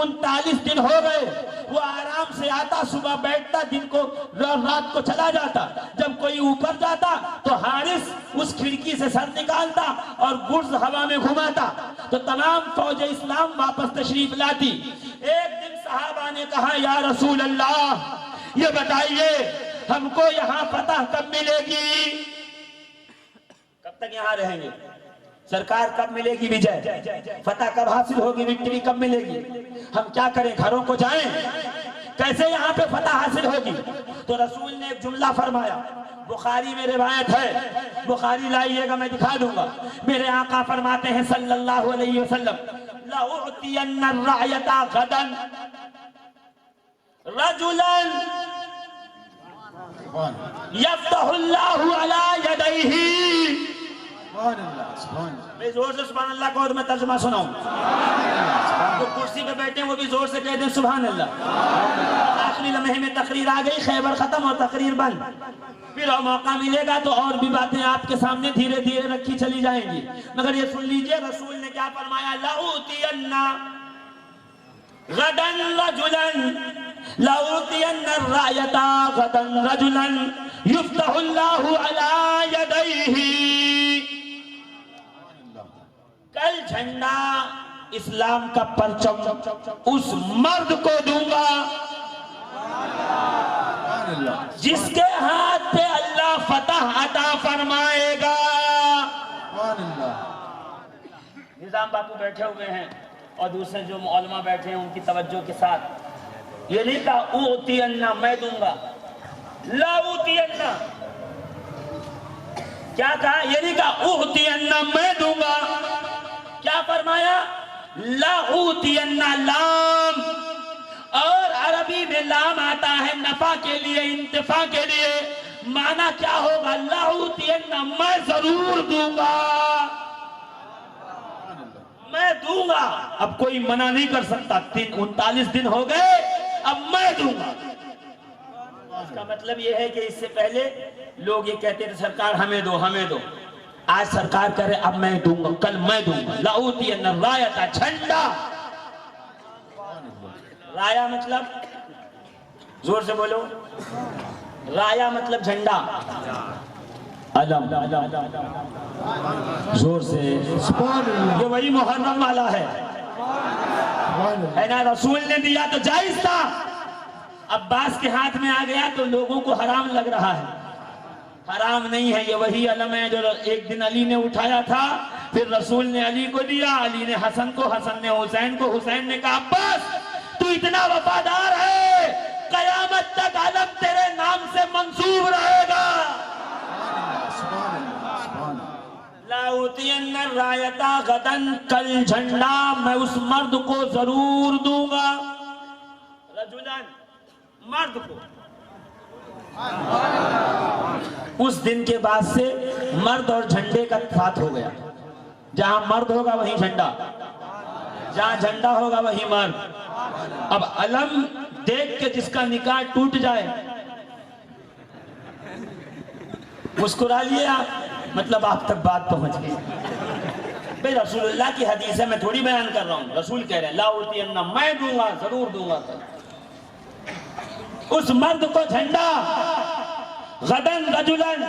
39 دن ہو گئے، وہ آرام سے آتا، صبح بیٹھتا، دن کو رات کو چلا جاتا، جب کوئی اوپر جاتا تو حارث اس کھڑکی سے سر نکالتا اور گرز ہوا میں گھماتا تو تمام فوج اسلام واپس تشریف لاتی۔ ایک دن صحابہ نے کہا یا رسول اللہ یہ بتائیے ہم کو یہاں فتح کب ملے گی؟ کب تک یہاں رہیں گے؟ سرکار کب ملے گی وجے؟ فتح کب حاصل ہوگی؟ وکٹری کب ملے گی؟ ہم کیا کریں؟ گھروں کو جائیں؟ کیسے یہاں پہ فتح حاصل ہوگی؟ تو رسول نے ایک جملہ فرمایا، بخاری میں روایت ہے، بخاری لائیے گا میں دکھا دوں گا۔ میرے آقا فرماتے ہیں صلی اللہ علیہ وسلم لَأُعْتِيَنَّ الرَّعْيَةَ غَدًا رَجُلًا يَفْتَحُ اللَّهُ عَلَى يَدَيْهِ۔ سبحان اللہ، سبحان اللہ، میں زور سے سبحان اللہ کو اور میں ترجمہ سناؤں، جو کرسی پہ بیٹھے ہیں وہ بھی زور سے کہہ دیں سبحان اللہ۔ آخری لمحے میں تقریر آ گئی، خیبر ختم اور تقریر بند، پھر موقع ملے گا تو اور بھی باتیں آپ کے سامنے دھیرے دھیرے رکھی چلی جائیں گی، مگر یہ سن لیجئے رسول نے کیا فرمایا، لَأُوتِيَنَّ غَدًا رَجُلًا لَأُوتِيَنَّ الرَّعْيَةَ غَدًا رَجُلًا يُفْتَحُ اللَّهُ عَلَى يَدَيْهِ۔ کل جھنڈا اسلام کا پرچم اس مرد کو دوں گا جس کے ہاتھ پہ اللہ فتح عطا فرمائے گا۔ نظام باپو بیٹھے ہوئے ہیں اور دوسرے جو علماء بیٹھے ہیں ان کی توجہ کے ساتھ، یہ نہیں کہا اوتینا میں دوں گا، لا اوتینا، کیا کہا؟ یہ نہیں کہا اوتینا میں دوں گا، کیا فرمایا؟ لا اوتینا، لام، اور عربی میں لام آتا ہے نفع کے لیے، انتفاع کے لیے، معنی کیا ہوگا؟ لا اوتینا، میں ضرور دوں گا، میں دوں گا۔ اب کوئی منع نہیں کر سکتا، 39 دن ہو گئے، اب میں دوں گا۔ اس کا مطلب یہ ہے کہ اس سے پہلے لوگ یہ کہتے تھے سرکار ہمیں دو ہمیں دو، آج سرکار کرے اب میں دوں گا، کل میں دوں گا۔ لَأُوتِيَنَّ الرَّایَةَ، جھنڈا، رایا مطلب، زور سے بولو، رایا مطلب جھنڈا، علم، زور سے، یہ وہی محرم والا ہے نا، رسول نے دیا تو جائز تھا، عباس کے ہاتھ میں آ گیا تو لوگوں کو حرام لگ رہا ہے۔ حرام نہیں ہے، یہ وہی علم ہے جو ایک دن علی نے اٹھایا تھا، پھر رسول نے علی کو دیا، علی نے حسن کو، حسن نے حسین کو، حسین نے کہا عباس تو اتنا وفادار ہے، قیامت تک علم تیرے نام سے منصوب رہے گا۔ لَأُوتِيَنَّ الرَّایَةَ غَدًا، کل جھنڈا میں اس مرد کو ضرور دوں گا، رجلن، مرد کو۔ اس دن کے بعد سے مرد اور جھنڈے کا ساتھ ہو گیا، جہاں مرد ہوگا وہیں جھنڈا، جہاں جھنڈا ہوگا وہیں مرد۔ اب علم دیکھ کے جس کا نکاح ٹوٹ جائے، مسکرا لیے آپ، مطلب آپ تک بات پہنچ گئی۔ بھئی رسول اللہ کی حدیث ہے، میں تھوڑی بیان کر رہا ہوں، رسول کہہ رہے ہیں لا اوتین، میں دوں گا، ضرور دوں گا۔ اس مرد کو جھنڈا غدن رجلن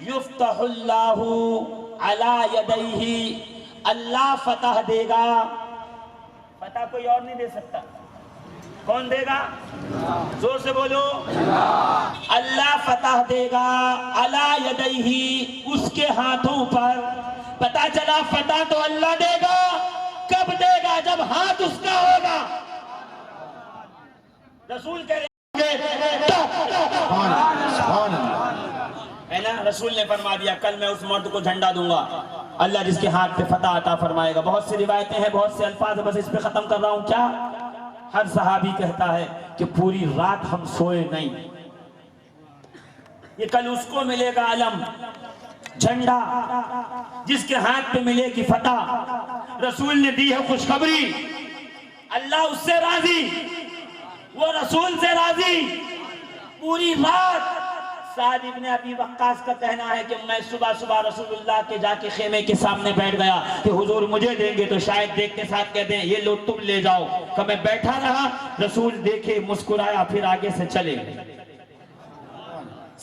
یفتح اللہ علی یدیہ، اللہ فتح دے گا. فتح کوئی اور نہیں دے سکتا. کون دے گا؟ زور سے بولو. اللہ فتح دے گا علی یدیہ، اس کے ہاتھوں پر. پتا چلا فتح تو اللہ دے گا. کب دے گا؟ جب ہاتھ اس کا ہوگا. رسول کہہ رہے ہے نا، رسول نے فرما دیا کل میں اس مرد کو جھنڈا دوں گا، اللہ جس کے ہاتھ پہ فتح عطا فرمائے گا. بہت سی روایتیں ہیں، بہت سے الفاظ ہیں، بس اس پہ ختم کر رہا ہوں. کیا ہر صحابی کہتا ہے کہ پوری رات ہم سوئے نہیں. یہ کل اس کو ملے گا علم، جھنڈا، جس کے ہاتھ پہ ملے گی فتح. رسول نے دی ہے خوشخبری، اللہ اس سے راضی، وہ رسول سے راضی. پوری رات سعد ابن ابی وقاص کا کہنا ہے کہ میں صبح صبح رسول اللہ کے جا کے خیمے کے سامنے بیٹھ گیا کہ حضور مجھے دیں گے تو شاید دیکھ کے ساتھ کہتے ہیں یہ لو تم لے جاؤ. کہ میں بیٹھا رہا، رسول دیکھے مسکرایا، پھر آگے سے چلے.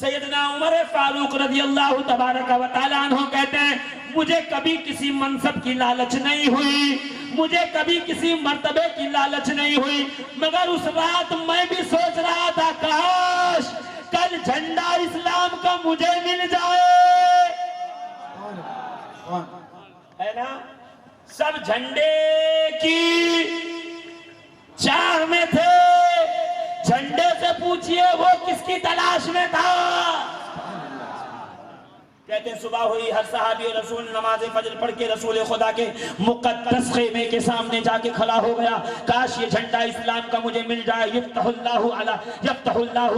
سیدنا عمر فاروق رضی اللہ تبارک و تعالی عنہ کہتے ہیں مجھے کبھی کسی منصب کی لالچ نہیں ہوئی، مجھے کبھی کسی مرتبے کی لالچ نہیں ہوئی، مگر اس رات میں بھی سوچ رہا تھا کاش کل جھنڈا اسلام کا مجھے مل جائے. ہے نا، سب جھنڈے کی چاہ میں تھے. جھنڈے سے پوچھئے وہ کس کی تلاش میں تھا. کہتے ہیں صبح ہوئی، ہر صحابی رسول نماز فجر پڑھ کے رسول خدا کے مقدس خیمے کے سامنے جا کے کھڑا ہو گیا. کاش یہ جھنڈا اسلام کا مجھے مل جائے. یفتح اللہ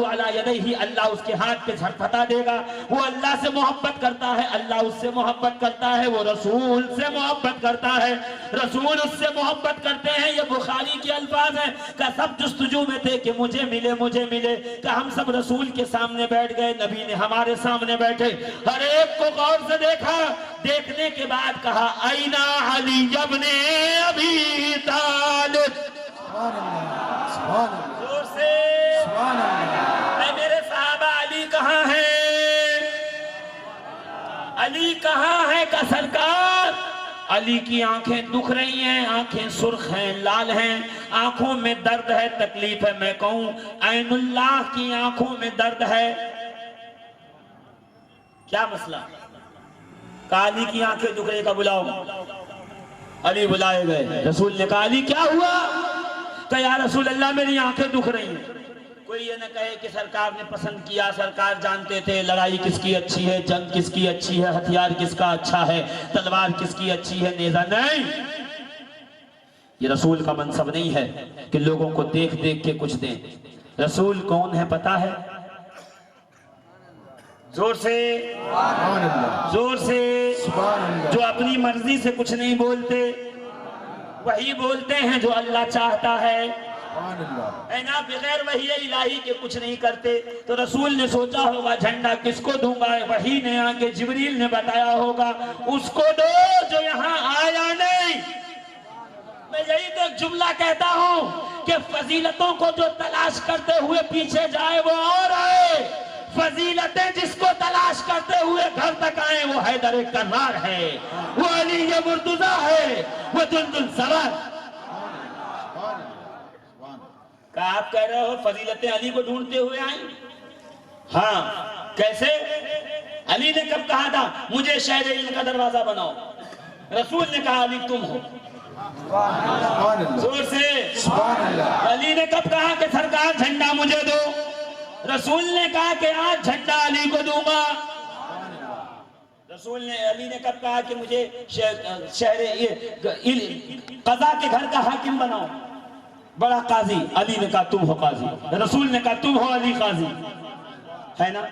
علی یدیہ، اللہ اس کے ہاتھ پہ فتح دے گا. وہ اللہ سے محبت کرتا ہے، اللہ اس سے محبت کرتا ہے. وہ رسول سے محبت کرتا ہے، رسول اس سے محبت کرتے ہیں. یہ بخاری کے الفاظ ہیں کہ سب جستجو میں تھے کہ مجھے ملے مجھے ملے. کہ ہم سب رسول کے سامنے بیٹھ گئے، نبی نے ہمارے سامنے بیٹھے، ہر ایک کو غور سے دیکھا. دیکھنے کے بعد کہا اینا علی ابن ابی طالب. زور سے اے میرے صحابہ، علی کہاں ہے؟ علی کہاں ہے کا سرکار؟ علی کی آنکھیں دکھ رہی ہیں، آنکھیں سرخ ہیں، لال ہیں، آنکھوں میں درد ہے، تکلیف ہے. میں کہوں عین اللہ کی آنکھوں میں درد ہے. کیا مسئلہ؟ کہا علی کی آنکھیں دکھ رہی، کا بلاؤ. علی بلائے گئے. رسول نے کہا علی کیا ہوا؟ کہ یا رسول اللہ میری آنکھیں دکھ رہی ہیں. کوئی یہ نہ کہے کہ سرکار نے پسند کیا، سرکار جانتے تھے لڑائی کس کی اچھی ہے، جنگ کس کی اچھی ہے، ہتھیار کس کا اچھا ہے، تلوار کس کی اچھی ہے، نیزہ. نہیں، یہ رسول کا منصب نہیں ہے کہ لوگوں کو دیکھ دیکھ کے کچھ دیں. رسول کون ہے پتا ہے؟ زور سے زور سے جو اپنی مرضی سے کچھ نہیں بولتے، وہی بولتے ہیں جو اللہ چاہتا ہے. اے نا، بغیر وحی الہی کے کچھ نہیں کرتے. تو رسول نے سوچا ہوگا جھنڈا کس کو دوں گا. وحی نے آگے جبریل نے بتایا ہوگا اس کو دو جو یہاں آیا نہیں. میں یہی تو ایک جملہ کہتا ہوں کہ فضیلتوں کو جو تلاش کرتے ہوئے پیچھے جائے وہ اور آئے، فضیلتیں جس کو تلاش کرتے ہوئے گھر تک آئے وہ حیدر کرار ہے، وہ علی مرتضیٰ ہے، وہ دلدل سرار. کہا آپ کہہ رہے ہو فضیلتیں علی کو ڈھونڈتے ہوئے آئیں؟ ہاں. کیسے؟ علی نے کب کہا تھا مجھے شہر علم کا دروازہ بناؤ؟ رسول نے کہا علی تم ہو. زور سے. علی نے کب کہا کہ سرکار جھنڈا مجھے دو؟ رسول نے کہا کہ آج جھنڈا علی کو دوں گا. رسول نے علی نے کب کہا کہ مجھے شہر قضا کے گھر کا حاکم بناؤ، بڑا قاضی؟ علی نے کہا تم ہو قاضی. رسول نے کہا تم ہو علی قاضی. ہے نا؟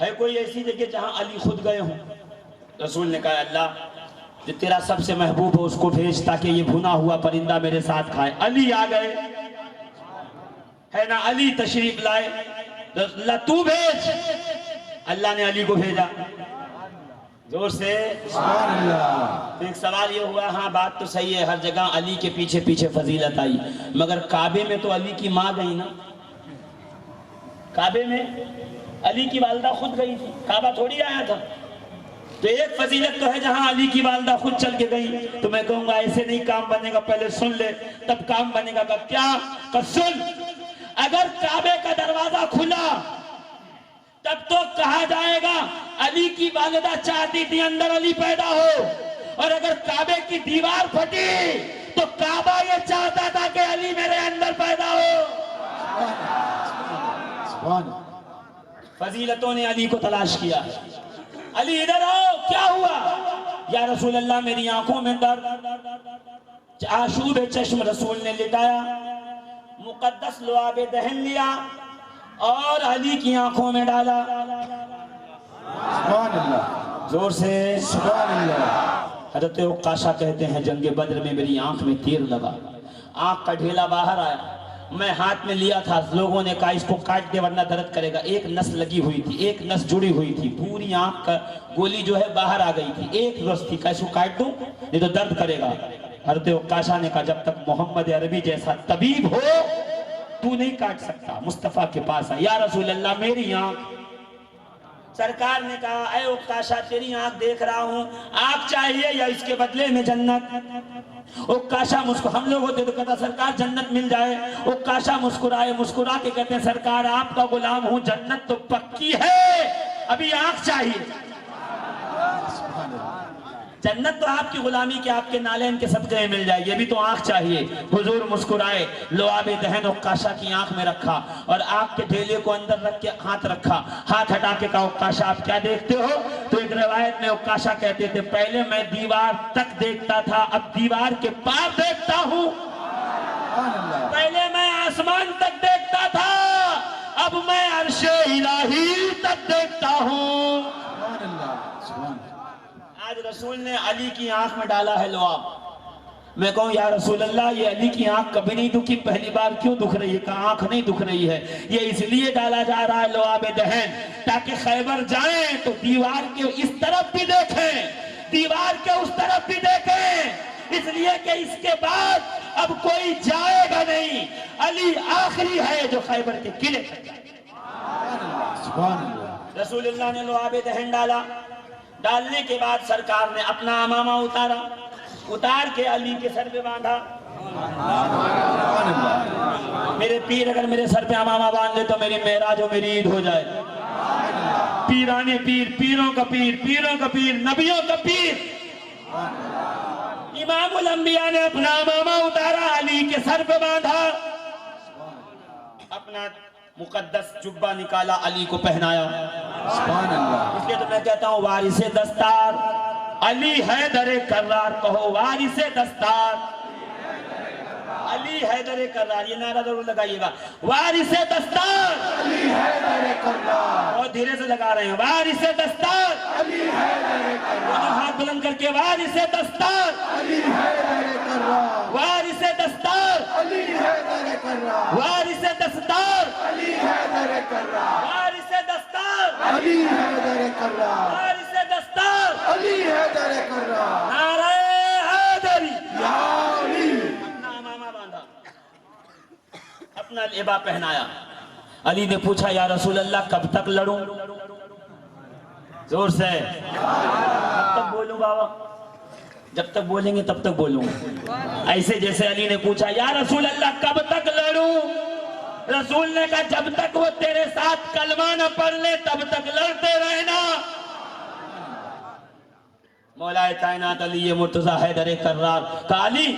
ہے کوئی ایسی جگہ جہاں علی خود گئے ہوں؟ رسول نے کہا اللہ جو تیرا سب سے محبوب ہو اس کو بھیج تاکہ یہ بھنا ہوا پرندہ میرے ساتھ کھائے. علی آ گئے. ہے نا؟ علی تشریف لائے. اللہ تو بھیج. اللہ نے علی کو بھیجا. زور سے سبحان اللہ. ایک سوال یہ ہوا، ہاں بات تو صحیح ہے، ہر جگہ علی کے پیچھے پیچھے فضیلت آئی، مگر کعبے میں تو علی کی ماں گئی نا. کعبے میں علی کی والدہ خود گئی تھی، کعبہ تھوڑی آیا تھا. تو ایک فضیلت تو ہے جہاں علی کی والدہ خود چل کے گئی. تو میں کہوں گا ایسے نہیں کام بنے گا، پہلے سن لے تب کام بنے گا. کیا کہ سن، اگر کعبے کا دروازہ کھلا تب تو کہا جائے گا علی کی والدہ چاہتی تھی اندر علی پیدا ہو، اور اگر کعبے کی دیوار پھٹی تو کعبہ یہ چاہتا تھا کہ علی میرے اندر پیدا ہو. سبحان اللہ. فضیلتوں نے علی کو تلاش کیا. علی ادھر آؤ، کیا ہوا؟ یا رسول اللہ میری آنکھوں میں درد. آشوب چشم رسول نے لٹایا، مقدس لعاب دہن لیا اور علی کی آنکھوں میں ڈالا. سبحان اللہ. زور سے سبحان اللہ. حضرت عکاشہ کہتے ہیں جنگ بدر میں میری آنکھ میں تیر لگا، آنکھ کا ڈھیلا باہر آیا، میں ہاتھ میں لیا تھا، لوگوں نے کہا اس کو کاٹ دے ورنہ درد کرے گا. ایک نس لگی ہوئی تھی، ایک نس جڑی ہوئی تھی، پوری آنکھ کا گولی جو ہے باہر آ گئی تھی، ایک نس تھی، کہ اس کو کاٹ دوں نہیں تو درد کرے گا. حضرت عکاشہ نے کہا جب تک محمد عربی جیسا طبیب ہو تو نہیں کاٹ سکتا. مصطفیٰ کے پاس آیا، یا رسول اللہ میری آنکھ. سرکار نے کہا اے عکاشہ تیری آنکھ دیکھ رہا ہوں، آنکھ چاہیے یا اس کے بدلے میں جنت؟ عکاشہ ہم لوگ ہوتے تو کہتا سرکار جنت مل جائے. عکاشہ مسکرا کے کہتے ہیں سرکار آپ کا غلام ہوں، جنت تو پکی ہے، ابھی آنکھ چاہیے. جنت تو آپ کی غلامی کے آپ کے نالین کے صدقے میں مل جائے گی، ابھی تو آنکھ چاہیے. حضور مسکرائے، لعاب دہن عکاشہ کی آنکھ میں رکھا اور آنکھ کے ڈھیلے کو اندر رکھ کے ہاتھ رکھا، ہاتھ ہٹا کے کہا عکاشہ آپ کیا دیکھتے ہو؟ تو ایک روایت میں عکاشہ کہتے تھے پہلے میں دیوار تک دیکھتا تھا، اب دیوار کے پار دیکھتا ہوں. پہلے میں آسمان تک دیکھتا تھا، اب میں عرش الہی تک دیکھتا ہوں. آج رسول نے علی کی آنکھ میں ڈالا ہے لعاب. میں کہوں یا رسول اللہ یہ علی کی آنکھ کبھی نہیں دکھی، پہلی بار کیوں دکھ رہی ہے؟ کہا آنکھ نہیں دکھ رہی ہے، یہ اس لیے ڈالا جا رہا ہے لعاب دہن تاکہ خیبر جائیں تو دیوار کے اس طرف بھی دیکھیں، دیوار کے اس طرف بھی دیکھیں، اس لیے کہ اس کے بعد اب کوئی جائے گا نہیں. علی آخری ہے جو خیبر کے قلعے تک جائے. سبحان اللہ. رسول اللہ نے لعاب دہن ڈالا. ڈالنے کے بعد سرکار نے اپنا امامہ اتار کے علی کے سر پہ باندھا. میرے پیر اگر میرے سر پہ امامہ باندھ لے تو میری معراج و میری عید ہو جائے. پیرانے پیر، پیروں کا پیر، پیروں کا پیر، نبیوں کا پیر. امام الانبیاء نے اپنا امامہ اتارا، علی کے سر پہ باندھا، اپنا مقدس جبہ نکالا، علی کو پہنایا. سبحان اللہ. اس لیے تو میں کہتا ہوں وارث دستار علی حیدر کرار. کہو وارث دستار علی حیدر کرار. یہ نعرہ ضرور لگائیے گا، وارث دستار علی حیدر کرار. اور دھیرے سے لگا رہے ہیں، وارث دستار علی حیدر کرار. ہاتھ بلند کر کے وارث دستار علی حیدر کرار. وارث دستار علی حیدر کرار. وارث دستار علی حیدر کرار. وارث دستار علی حیدر کرار. وارث دستار علی حیدر کرار. نعرہ حیدری. یا علی. اپنا امامہ باندھا، اپنا لبا پہنایا. علی نے پوچھا یا رسول اللہ کب تک لڑوں؟ زور سے کب تک بولوں بابا؟ جب تک بولیں گے تب تک بولوں. ایسے جیسے علی نے پوچھا یا رسول اللہ کب تک لڑوں؟ رسول نے کہا جب تک وہ تیرے ساتھ کلمہ نہ پڑھ لے تب تک لڑتے رہنا. مولا کائنات علی مرتضی حیدر کرار. کہا علی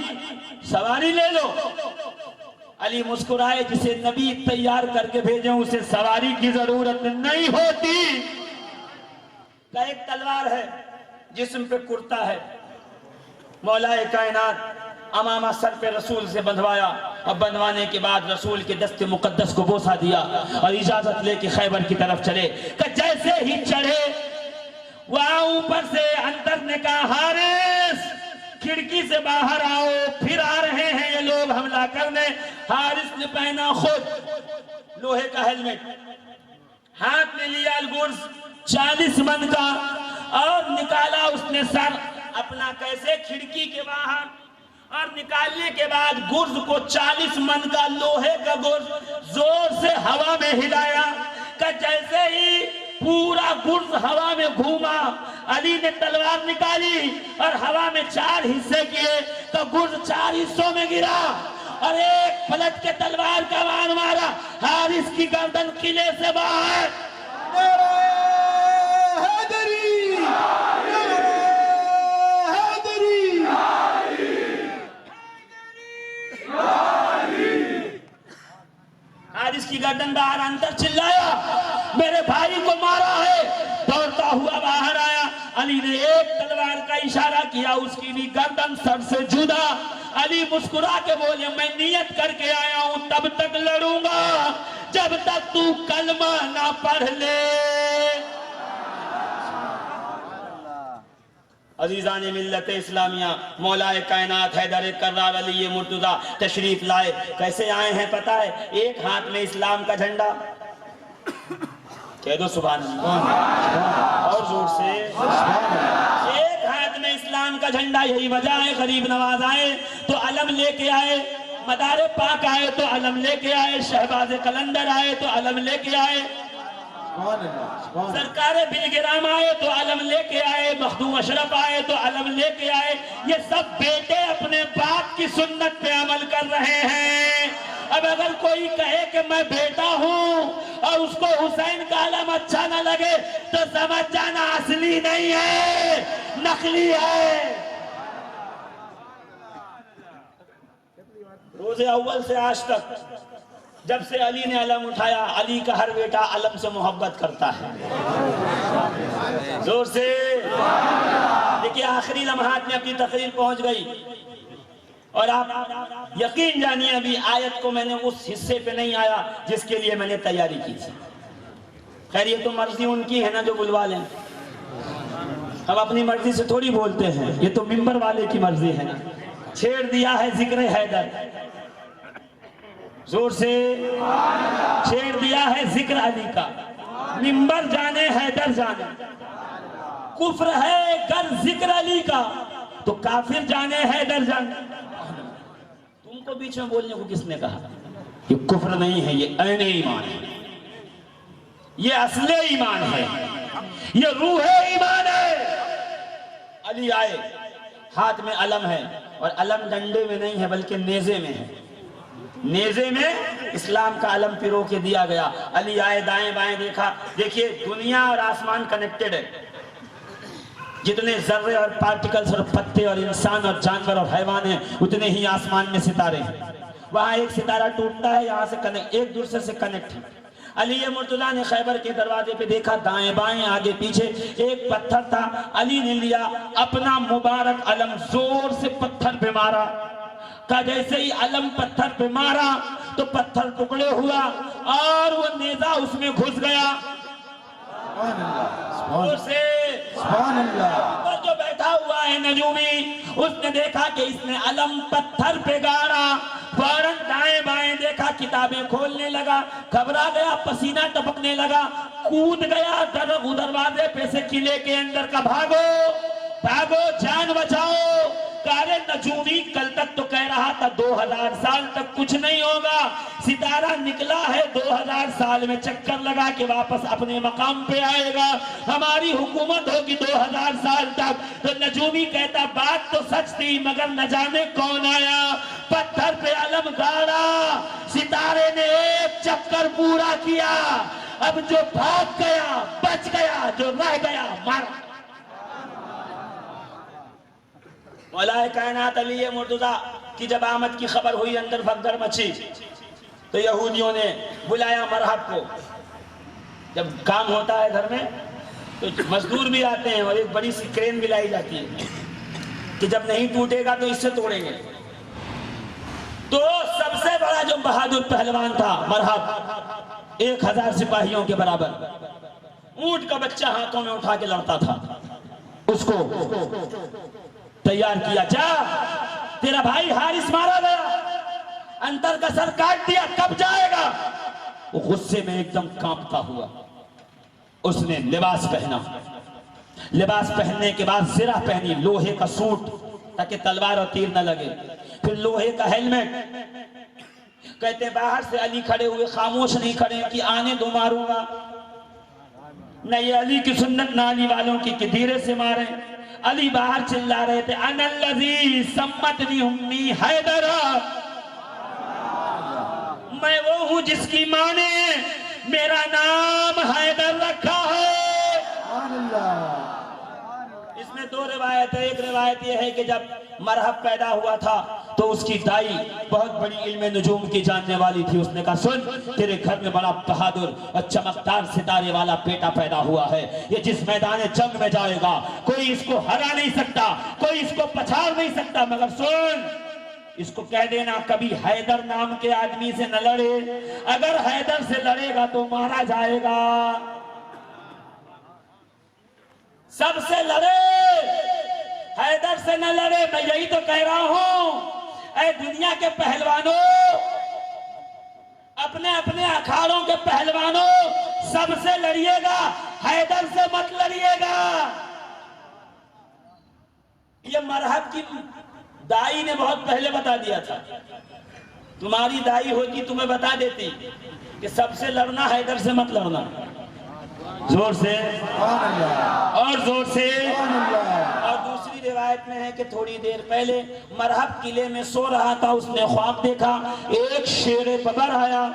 سواری لے لو. علی مسکرائے، جسے نبی تیار کر کے بھیجیں اسے سواری کی ضرورت نہیں ہوتی. کا ایک تلوار ہے، جسم پہ کرتا ہے. مولا کائنات امامہ سر پہ رسول سے بندھوایا، اب بندھوانے کے بعد رسول کے دست مقدس کو بوسہ دیا اور اجازت لے کے خیبر کی طرف چلے. کہ جیسے ہی چڑھے وہاں اوپر سے اندر نے کہا حارث کھڑکی سے باہر آؤ، پھر آ رہے ہیں یہ لوگ حملہ کرنے. حارث نے پہنا خود لوہے کا ہیلمٹ، ہاتھ میں لیا الگرز 40 من کا اور نکالا اس نے سر اپنا کیسے کھڑکی کے باہر، اور نکالنے کے بعد گرز کو 40 من کا لوہے کا گرز زور سے ہوا میں ہلایا. کہ جیسے ہی پورا گرز ہوا میں گھوما، علی نے تلوار نکالی اور ہوا میں 4 حصے کیے تو گرز 4 حصوں میں گرا اور ایک پلٹ کے تلوار کا وار مارا، حارث کی گردن قلعے سے باہر۔ نعرہ حیدری، نعرہ حیدری، حارث کی گردن باہر، انتر چلایا میرے بھائی کو مارا ہے، دوڑتا ہوا باہر آیا، علی نے ایک تلوار کا اشارہ کیا، اس کی بھی گردن سر سے جدا۔ علی مسکرا کے بولے میں نیت کر کے آیا ہوں تب تک لڑوں گا جب تک تو کلمہ نہ پڑھ لے۔ عزیزان ملت اسلامیہ، مولا کائنات حیدر کرار علی مرتضیٰ تشریف لائے۔ کیسے آئے ہیں پتہ ہے؟ ایک ہاتھ میں اسلام کا جھنڈا، کہہ دو سبحان اللہ اور زور سے، ایک ہاتھ میں اسلام کا جھنڈا، یہی وجہ ہے غریب نواز آئے تو علم لے کے آئے، مدار پاک آئے تو علم لے کے آئے، شہباز قلندر آئے تو علم لے کے آئے، سرکار بلگرام آئے تو علم لے کے آئے، مخدوم اشرف آئے تو علم لے کے آئے۔ یہ سب بیٹے اپنے باپ کی سنت پہ عمل کر رہے ہیں۔ اب اگر کوئی کہے کہ میں بیٹا ہوں اور اس کو حسین کا علم اچھا نہ لگے تو سمجھ جانا اصلی نہیں ہے، نقلی ہے۔ روز اول سے آج تک جب سے علی نے علم اٹھایا، علی کا ہر بیٹا علم سے محبت کرتا ہے۔ زور سے دیکھیں، آخری لمحات میں اپنی تقریر پہنچ گئی اور آپ یقین جانیے ابھی آیت کو میں نے اس حصے پہ نہیں آیا جس کے لیے میں نے تیاری کی تھی۔ خیر یہ تو مرضی ان کی ہے نا جو بلوا لیں، ہم اپنی مرضی سے تھوڑی بولتے ہیں، یہ تو ممبر والے کی مرضی ہے نا۔ چھیڑ دیا ہے ذکر حیدر، زور سے چھیڑ دیا ہے ذکر علی کا، ممبر جانے حیدر جانے، کفر ہے گر ذکر علی کا تو کافر جانے حیدر جانے۔ تم کو بیچ میں بولنے کو کس نے کہا؟ یہ کفر نہیں ہے، یہ عین ایمان ہے، یہ اصل ایمان ہے، یہ روح ایمان ہے۔ علی آئے، ہاتھ میں علم ہے اور علم ڈنڈے میں نہیں ہے بلکہ نیزے میں ہے، نیزے میں اسلام کا علم پیرو کے دیا گیا۔ علی آئے، دائیں بائیں دیکھا، دیکھیے دنیا اور آسمان کنیکٹڈ ہے، جتنے ذرے اور پارٹیکلز اور پتے اور انسان اور جانور اور حیوان ہیں اتنے ہی آسمان میں ستارے ہیں۔ وہاں ایک ستارہ ٹوٹتا ہے، یہاں سے ایک دوسرے سے کنیکٹ ہے۔ علی مرتضیٰ نے خیبر کے دروازے پہ دیکھا، دائیں بائیں آگے پیچھے ایک پتھر تھا، علی نے لیا اپنا مبارک علم زور سے پتھر پہ مارا، کہ جیسے ہی علم پتھر پہ مارا تو پتھر ٹکڑے ہوا اور وہ نیزہ اس میں گھس گیا۔ سبحان اللہ۔ اور جو بیٹھا ہوا ہے نجومی، اس نے دیکھا کہ اس نے علم پتھر پہ گاڑا، فوراً دائیں بائیں دیکھا، کتابیں کھولنے لگا، گھبرا گیا، پسینہ ٹپکنے لگا، کود گیا دروازے پہ سے قلعے کے اندر کا، بھاگو بھاگو جان بچاؤ۔ کارے نجومی کل تک تو کہہ رہا تھا 2000 سال تک کچھ نہیں ہوگا، ستارہ نکلا ہے 2000 سال میں چکر لگا کے واپس اپنے مقام پہ آئے گا، ہماری حکومت ہوگی 2000 سال تک۔ تو نجومی کہتا بات تو سچ تھی مگر نہ جانے کون آیا، پتھر پہ علم گاڑا، ستارے نے ایک چکر پورا کیا، اب جو بھاگ گیا بچ گیا، جو رہ گیا مارا۔ مولا کائنات علی مرتضیٰ کی جب آمد کی خبر ہوئی، اندر بھگدڑ مچی، تو یہودیوں نے بلایا مرحب کو۔ جب کام ہوتا ہے گھر میں تو مزدور بھی آتے ہیں اور ایک بڑی سی کرین بھی لائی جاتی ہے کہ جب نہیں ٹوٹے گا تو اس سے توڑیں گے۔ تو سب سے بڑا جو بہادر پہلوان تھا مرحب، 1000 سپاہیوں کے برابر، اونٹ کا بچہ ہاتھوں میں اٹھا کے لڑتا تھا، اس کو تیار کیا، جا تیرا بھائی حارث مارا گیا، انتر کا سر کاٹ دیا، کب جائے گا؟ وہ غصے میں ایک دم کانپتا ہوا، اس نے لباس پہنا، لباس پہننے کے بعد زرہ پہنی، لوہے کا سوٹ تاکہ تلوار اور تیر نہ لگے، پھر لوہے کا ہیلمٹ۔ کہتے ہیں باہر سے علی کھڑے ہوئے، خاموش نہیں کھڑے کہ آنے دو ماروں گا، نہ یہ علی کی سنت نہ علی والوں کی کہ دھیرے سے مارے. علی باہر چلا رہے تھے انا الذی سمتنی امی حیدر، میں وہ ہوں جس کی ماں نے میرا نام حیدر رکھا ہے. سبحان اللہ. اس میں دو روایت ہے. ایک روایت یہ ہے کہ جب مرحب پیدا ہوا تھا تو اس کی دائی بہت بڑی علم نجوم کی جاننے والی تھی. اس نے کہا سن، تیرے گھر میں بڑا بہادر اور چمکدار ستارے والا بیٹا پیدا ہوا ہے. یہ جس میدان جنگ میں جائے گا کوئی اس کو ہرا نہیں سکتا، کوئی اس کو پچھاڑ نہیں سکتا، مگر سن اس کو کہہ دینا کبھی حیدر نام کے آدمی سے نہ لڑے. اگر حیدر سے لڑے گا تو مارا جائے گا. سب سے لڑے، حیدر سے نہ لڑے. میں یہی تو کہہ رہا ہوں اے دنیا کے پہلوانوں، اپنے اپنے اکھاڑوں کے پہلوانوں، سب سے لڑیے گا، حیدر سے مت لڑیے گا. یہ مرحب کی دائی نے بہت پہلے بتا دیا تھا. تمہاری دائی ہوتی تمہیں بتا دیتی کہ سب سے لڑنا، حیدر سے مت لڑنا. زور سے سبحان اللہ. اور زور سے. سبحان اللہ. اور دوسری روایت میں ہے کہ تھوڑی دیر پہلے مرحب قلعے میں سو رہا تھا. اس نے خواب دیکھا ایک شیر ببر آیا.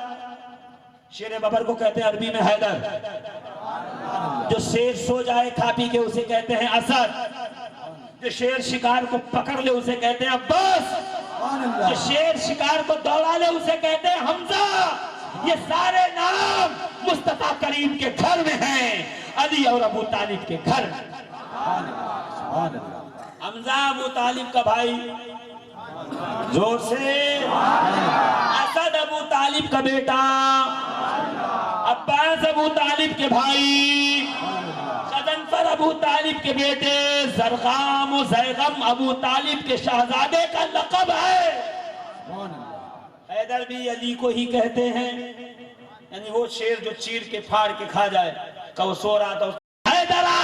شیر ببر کو کہتے ہیں عربی میں حیدر. جو شیر سو جائے کھا پی کے اسے کہتے ہیں اسد. جو شیر شکار کو پکڑ لے اسے کہتے ہیں عباس. سبحان جو اللہ. شیر شکار کو دوڑا لے اسے کہتے ہیں حمزہ. یہ سارے نام مصطفیٰ کریم کے گھر میں ہیں، علی اور ابو طالب کے گھر میں. سبحان اللہ. حمزہ ابو طالب کا بھائی. زور سے. اسد ابو طالب کا بیٹا. عباس ابو طالب کے بھائی. غضنفر ابو طالب کے بیٹے. زرغام و زیغم ابو طالب کے شہزادے کا لقب ہے. سبحان اللہ. حیدر بھی علی کو ہی کہتے ہیں، یعنی وہ شیر جو چیر کے پھاڑ کے کھا جائے. کہ وہ سو رہا تھا حیدرہ،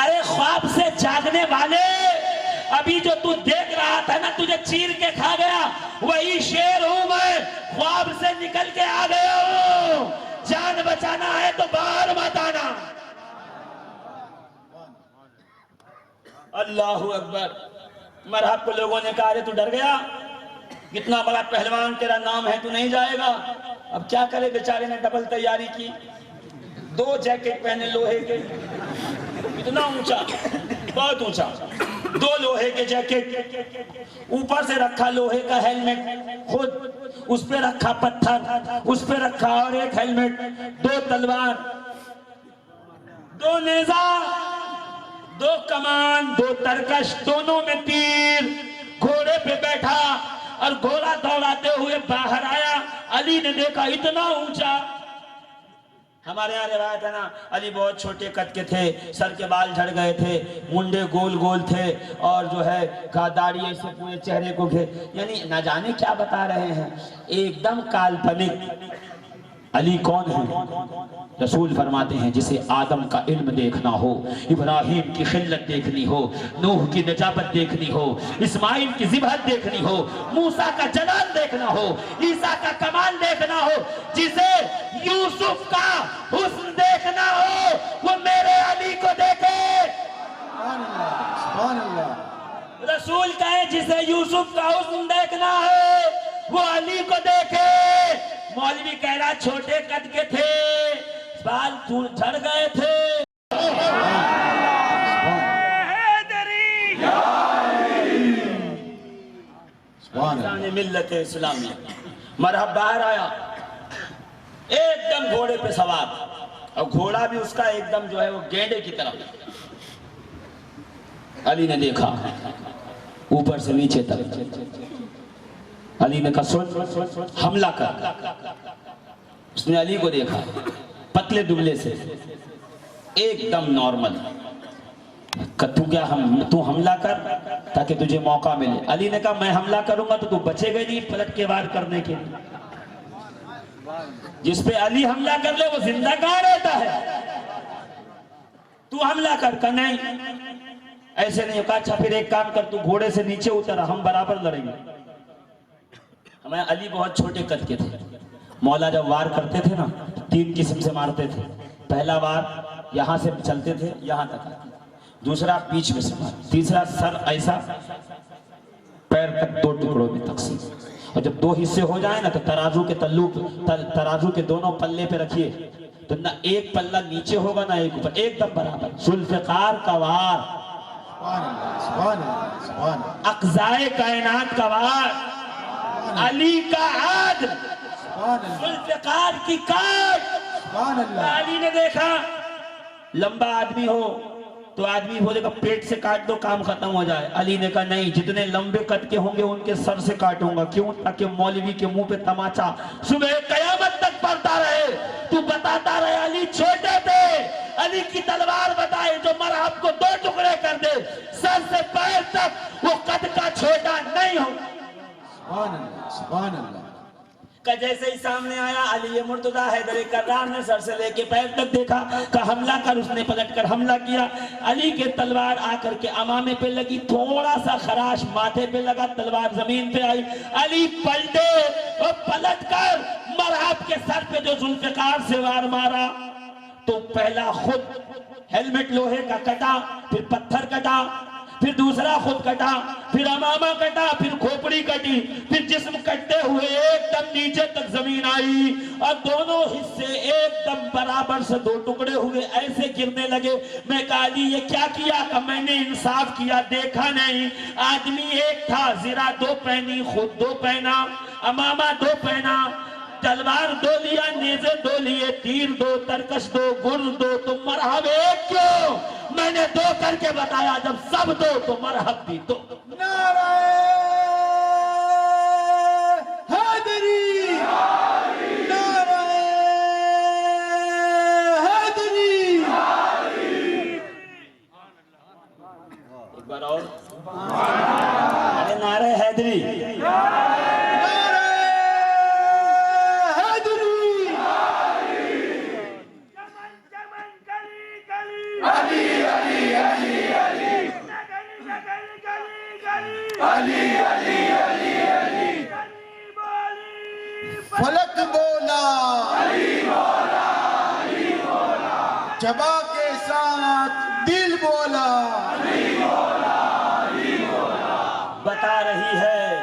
ارے خواب سے جاگنے والے، ابھی جو تو دیکھ رہا تھا نا تجھے چیر کے کھا گیا، وہی شیر ہوں میں. خواب سے نکل کے آ گیا ہوں. جان بچانا ہے تو باہر مت آنا. اللہ اکبر. مرحب کو لوگوں نے کہا ارے تو ڈر گیا، کتنا بڑا پہلوان تیرا نام ہے، تو نہیں جائے گا. اب کیا کرے بیچارے نے ڈبل تیاری کی. 2 جیکٹ پہنے لوہے کے، اتنا اونچا، بہت اونچا. 2 لوہے کے جیکٹ، اوپر سے رکھا لوہے کا ہیلمٹ خود، اس پہ رکھا پتھر، اس پہ رکھا اور ایک ہیلمٹ. 2 تلوار، 2 نیزہ، 2 کمان، 2 ترکش، دونوں میں تیر. گھوڑے پہ بیٹھا اور گھوڑا دوڑاتے ہوئے باہر آیا. علی نے دیکھا اتنا اونچا. ہمارے یہاں روایت ہے نا علی بہت چھوٹے قد کے تھے، سر کے بال جھڑ گئے تھے، منڈے گول گول تھے، اور جو ہے داڑھی ایسے پورے چہرے کو یعنی نہ جانے کیا بتا رہے ہیں، ایک دم کالپنک. علی کون ہے؟ رسول فرماتے ہیں جسے آدم کا علم دیکھنا ہو، ابراہیم کی خلت دیکھنی ہو، نوح کی نجابت دیکھنی ہو، اسماعیل کی ذبحت دیکھنی ہو، موسیٰ کا جلال دیکھنا ہو، عیسیٰ کا کمال دیکھنا ہو، جسے یوسف کا حسن دیکھنا ہو، وہ میرے علی کو دیکھے. سبحان اللہ. سبحان اللہ. رسول کہے جسے یوسف کا حسن دیکھنا ہے وہ علی کو دیکھے. مولوی کہہ رہا چھوٹے قد کے تھے، بال جھڑ گئے تھے. ملت اسلامیہ. مرحب باہر آیا ایک دم گھوڑے پہ سوار، اور گھوڑا بھی اس کا ایک دم جو ہے وہ گینڈے کی طرف. علی نے دیکھا اوپر سے نیچے تک. علی نے کہا سن حملہ کر. اس نے علی کو دیکھا پتلے دبلے سے، ایک دم نارمل. تو حملہ کر تاکہ تجھے موقع ملے. علی نے کہا میں حملہ کروں گا تو بچے گا نہیں پلٹ کے وار کرنے کے. جس پہ علی حملہ کر لے وہ زندہ کہاں رہتا ہے. تو حملہ کر نہیں، ایسے نہیں. کہا اچھا پھر ایک کام کر، تو گھوڑے سے نیچے اترا، ہم برابر لڑیں گے. ہمیں علی بہت چھوٹے قد کے تھے. مولا جب وار کرتے تھے نا 3 قسم سے مارتے تھے. پہلا بار یہاں سے چلتے تھے یہاں تک، دوسرا بیچ میں سے مار، تیسرا سر ایسا پیر تک 2 ٹکڑوں میں تقسیم، اور جب 2 حصے ہو جائیں نا تو ترازو کے دونوں پلے پہ رکھیے تو نہ ایک پلہ نیچے ہوگا نہ ایک اوپر، ایک دم برابر، ذوالفقار کا وار، سبحان اللہ سبحان اللہ سبحان اللہ اقضائے کائنات کا وار، علی کا عدل، سبحان اللہ ذوالفقار کی کاٹ۔ سبحان اللہ علی نے دیکھا لمبا آدمی ہو تو آدمی بولے گا پیٹ سے کاٹ دو کام ختم ہو جائے، علی نے کہا نہیں، جتنے لمبے قد کے ہوں گے ان کے سر سے کاٹوں گا، کیوں؟ تاکہ مولوی کے منہ پہ تماچا صبح قیامت تک پڑتا رہے، تو بتاتا رہے علی چھوٹے تھے، علی کی تلوار بتائے جو مرحب کو 2 ٹکڑے کر دے، سر سے پیر تک وہ قد کا چھوٹا نہیں ہو۔ سبحان اللہ سبحان اللہ کہ جیسے ہی سامنے آیا علی مرتضیٰ حیدر کرار نے سر سے لے کے پیر تک دیکھا کہ حملہ کر، اس نے پلٹ کر حملہ کیا، علی کے تلوار آ کر کے امامے پہ لگی، تھوڑا سا خراش ماتھے پہ لگا، تلوار زمین پہ آئی، علی پلٹے اور پلٹ کر مرحب کے سر پہ جو ذوالفقار سے وار مارا تو پہلا خود ہیلمٹ لوہے کا کٹا، پھر پتھر کٹا، پھر دوسرا خود کٹا، پھر امامہ کٹا، پھر کھوپڑی کٹی، پھر جسم کٹتے ہوئے ایک دم نیچے تک زمین آئی اور دونوں حصے ایک دم برابر سے 2 ٹکڑے ہوئے، ایسے گرنے لگے۔ میں کہا علی یہ کیا کیا؟ کہ میں نے انصاف کیا، دیکھا نہیں، آدمی ایک تھا، زرہ 2 پہنی، خود 2 پہنا، امامہ 2 پہنا، تلوار 2 لیا، نیزے 2 لیے، تیر 2، ترکش 2، گرز 2، تو مرحب ایک کیوں؟ میں نے 2 کر کے بتایا، جب سب 2 تو مرحب بھی 2۔ نعرہ حیدری نعرہ حیدری ایک بار اور ارے نعرہ حیدری، فلک بولا جبا کے ساتھ دل بولا بتا رہی ہے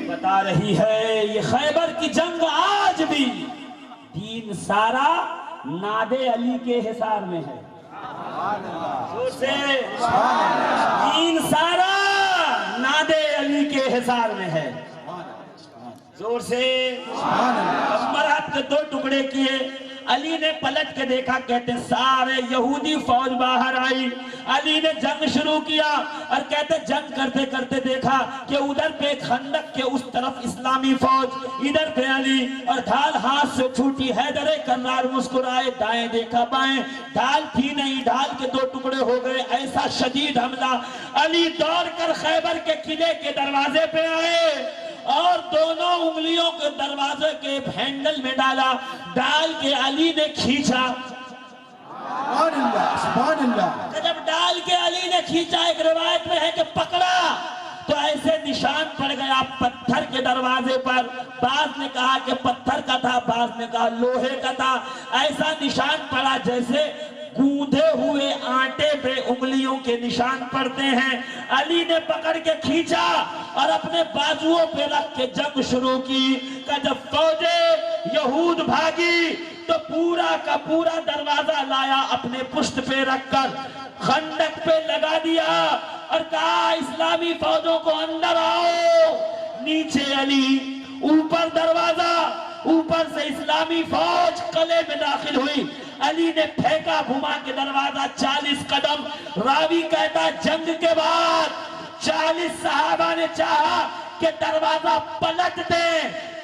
بتا رہی ہے یہ خیبر کی جنگ آج بھی دین سارا ناد علی کے حصار میں ہے، زور سے دین سارا ناد علی کے حصار میں ہے، زور سے۔ مرحب کے 2 ٹکڑے کیے، علی نے پلٹ کے دیکھا، کہتے سارے یہودی فوج باہر آئی، علی نے جنگ شروع کیا اور کہتے جنگ کرتے کرتے دیکھا کہ ادھر پہ خندق کے اس طرف اسلامی فوج، ادھر پہ علی، اور ڈھال ہاتھ سے چھوٹی، حیدر کرار مسکرائے، دائیں دیکھا بائیں، ڈھال تھی نہیں، ڈھال کے 2 ٹکڑے ہو گئے، ایسا شدید حملہ، علی دوڑ کر خیبر کے قلعے کے دروازے پہ آئے اور دونوں انگلیوں کے دروازے کے ہینڈل میں ڈالا، ڈال کے علی نے کھینچا، سبحان اللہ سبحان اللہ جب ڈال کے علی نے کھینچا، ایک روایت میں ہے کہ پکڑا تو ایسے نشان پڑ گیا پتھر کے دروازے پر، بعض نے کہا کہ پتھر کا تھا، بعض نے کہا لوہے کا تھا، ایسا نشان پڑا جیسے گوندھے ہوئے آٹے پہ انگلیوں کے نشان پڑتے ہیں۔ علی نے پکڑ کے کھینچا اور اپنے بازوؤں پہ رکھ کے جنگ شروع کی کہ جب فوجیں یہود بھاگی تو پورا کا پورا دروازہ لایا، اپنے پشت پہ رکھ کر خندق پہ لگا دیا اور کہا اسلامی فوجوں کو اندر آؤ، نیچے علی، اوپر دروازہ، اوپر سے اسلامی فوج قلعے میں داخل ہوئی، علی نے پھینکا گھما کے دروازہ 40 قدم، راوی کہتا جنگ کے بعد 40 صحابہ نے چاہا کہ دروازہ پلٹ دیں،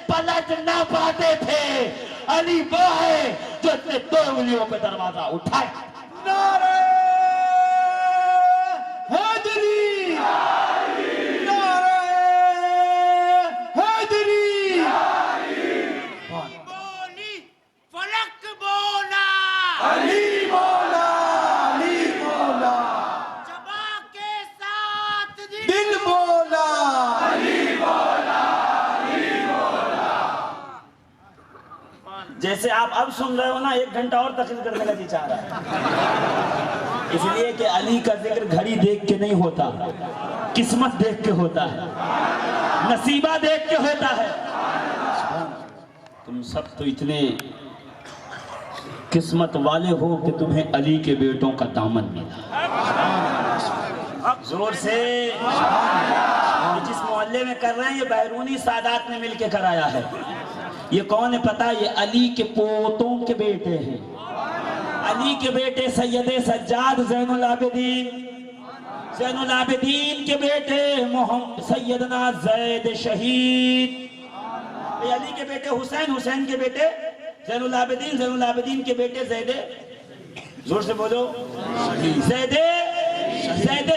پلٹ نہ پاتے تھے، علی وہ ہے جو اپنے 2 انگلیوں پہ دروازہ اٹھائے۔ نعرہ حیدری نعرہ حیدری بولی فلک بولا علی مولا علی مولا جبا کے ساتھ دل مولا علی بولا جیسے آپ اب سن رہے ہو نا، 1 گھنٹہ اور تقریر کرنے کا جی چاہ رہا ہے، اس لیے کہ علی کا ذکر گھڑی دیکھ کے نہیں ہوتا، قسمت دیکھ کے ہوتا ہے، نصیبہ دیکھ کے ہوتا ہے۔ تم سب تو اتنے قسمت والے ہو کہ تمہیں علی کے بیٹوں کا دامن ملا۔ زور سے جس محلے میں کر رہے ہیں یہ بیرونی سادات نے مل کے کرایا ہے۔ یہ کون ہے پتا؟ یہ علی کے پوتوں کے بیٹے ہیں۔ علی کے بیٹے سید سجاد زین العابدین، زین العابدین کے بیٹے سیدنا زید شہید، علی کے بیٹے حسین، حسین کے بیٹے زین العابدین، زین العابدین کے بیٹے زید، زور سے بولو، زید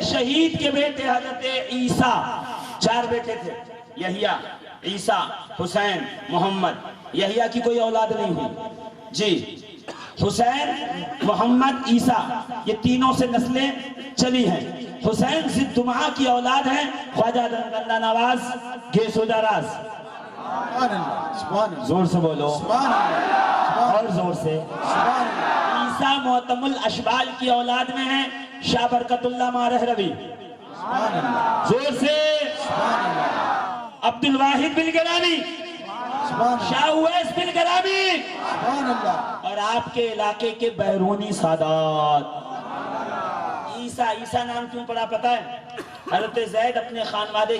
شہید کے بیٹے حضرت عیسیٰ۔ 4 بیٹے تھے، یحییٰ، عیسیٰ، حسین، محمد۔ یحییٰ کی کوئی اولاد نہیں ہوئی جی، حسین، محمد، عیسیٰ، یہ تینوں سے نسلیں چلی ہیں۔ حسین ضد دمعہ کی اولاد ہیں، خواجہ گندا نواز گیسو دراز۔ سبحان اللہ، سبحان اللہ، زور سے بولو، سبحان اللہ، اور زور سے۔ سبحان اللہ، عیسیٰ معتم الاشبال کی اولاد میں ہیں، شاہ برکت اللہ مارہ روی۔ سبحان اللہ، زور سے۔ سبحان اللہ، عبد الواحد بن گرامی، سبحان اللہ، شاہ اویس بن گرامی، سبحان اللہ، اور آپ کے علاقے کے بیرونی سادات۔ عیسیٰ نام کیوں پڑا پتا ہے؟ حضرت زید اپنے خانوادے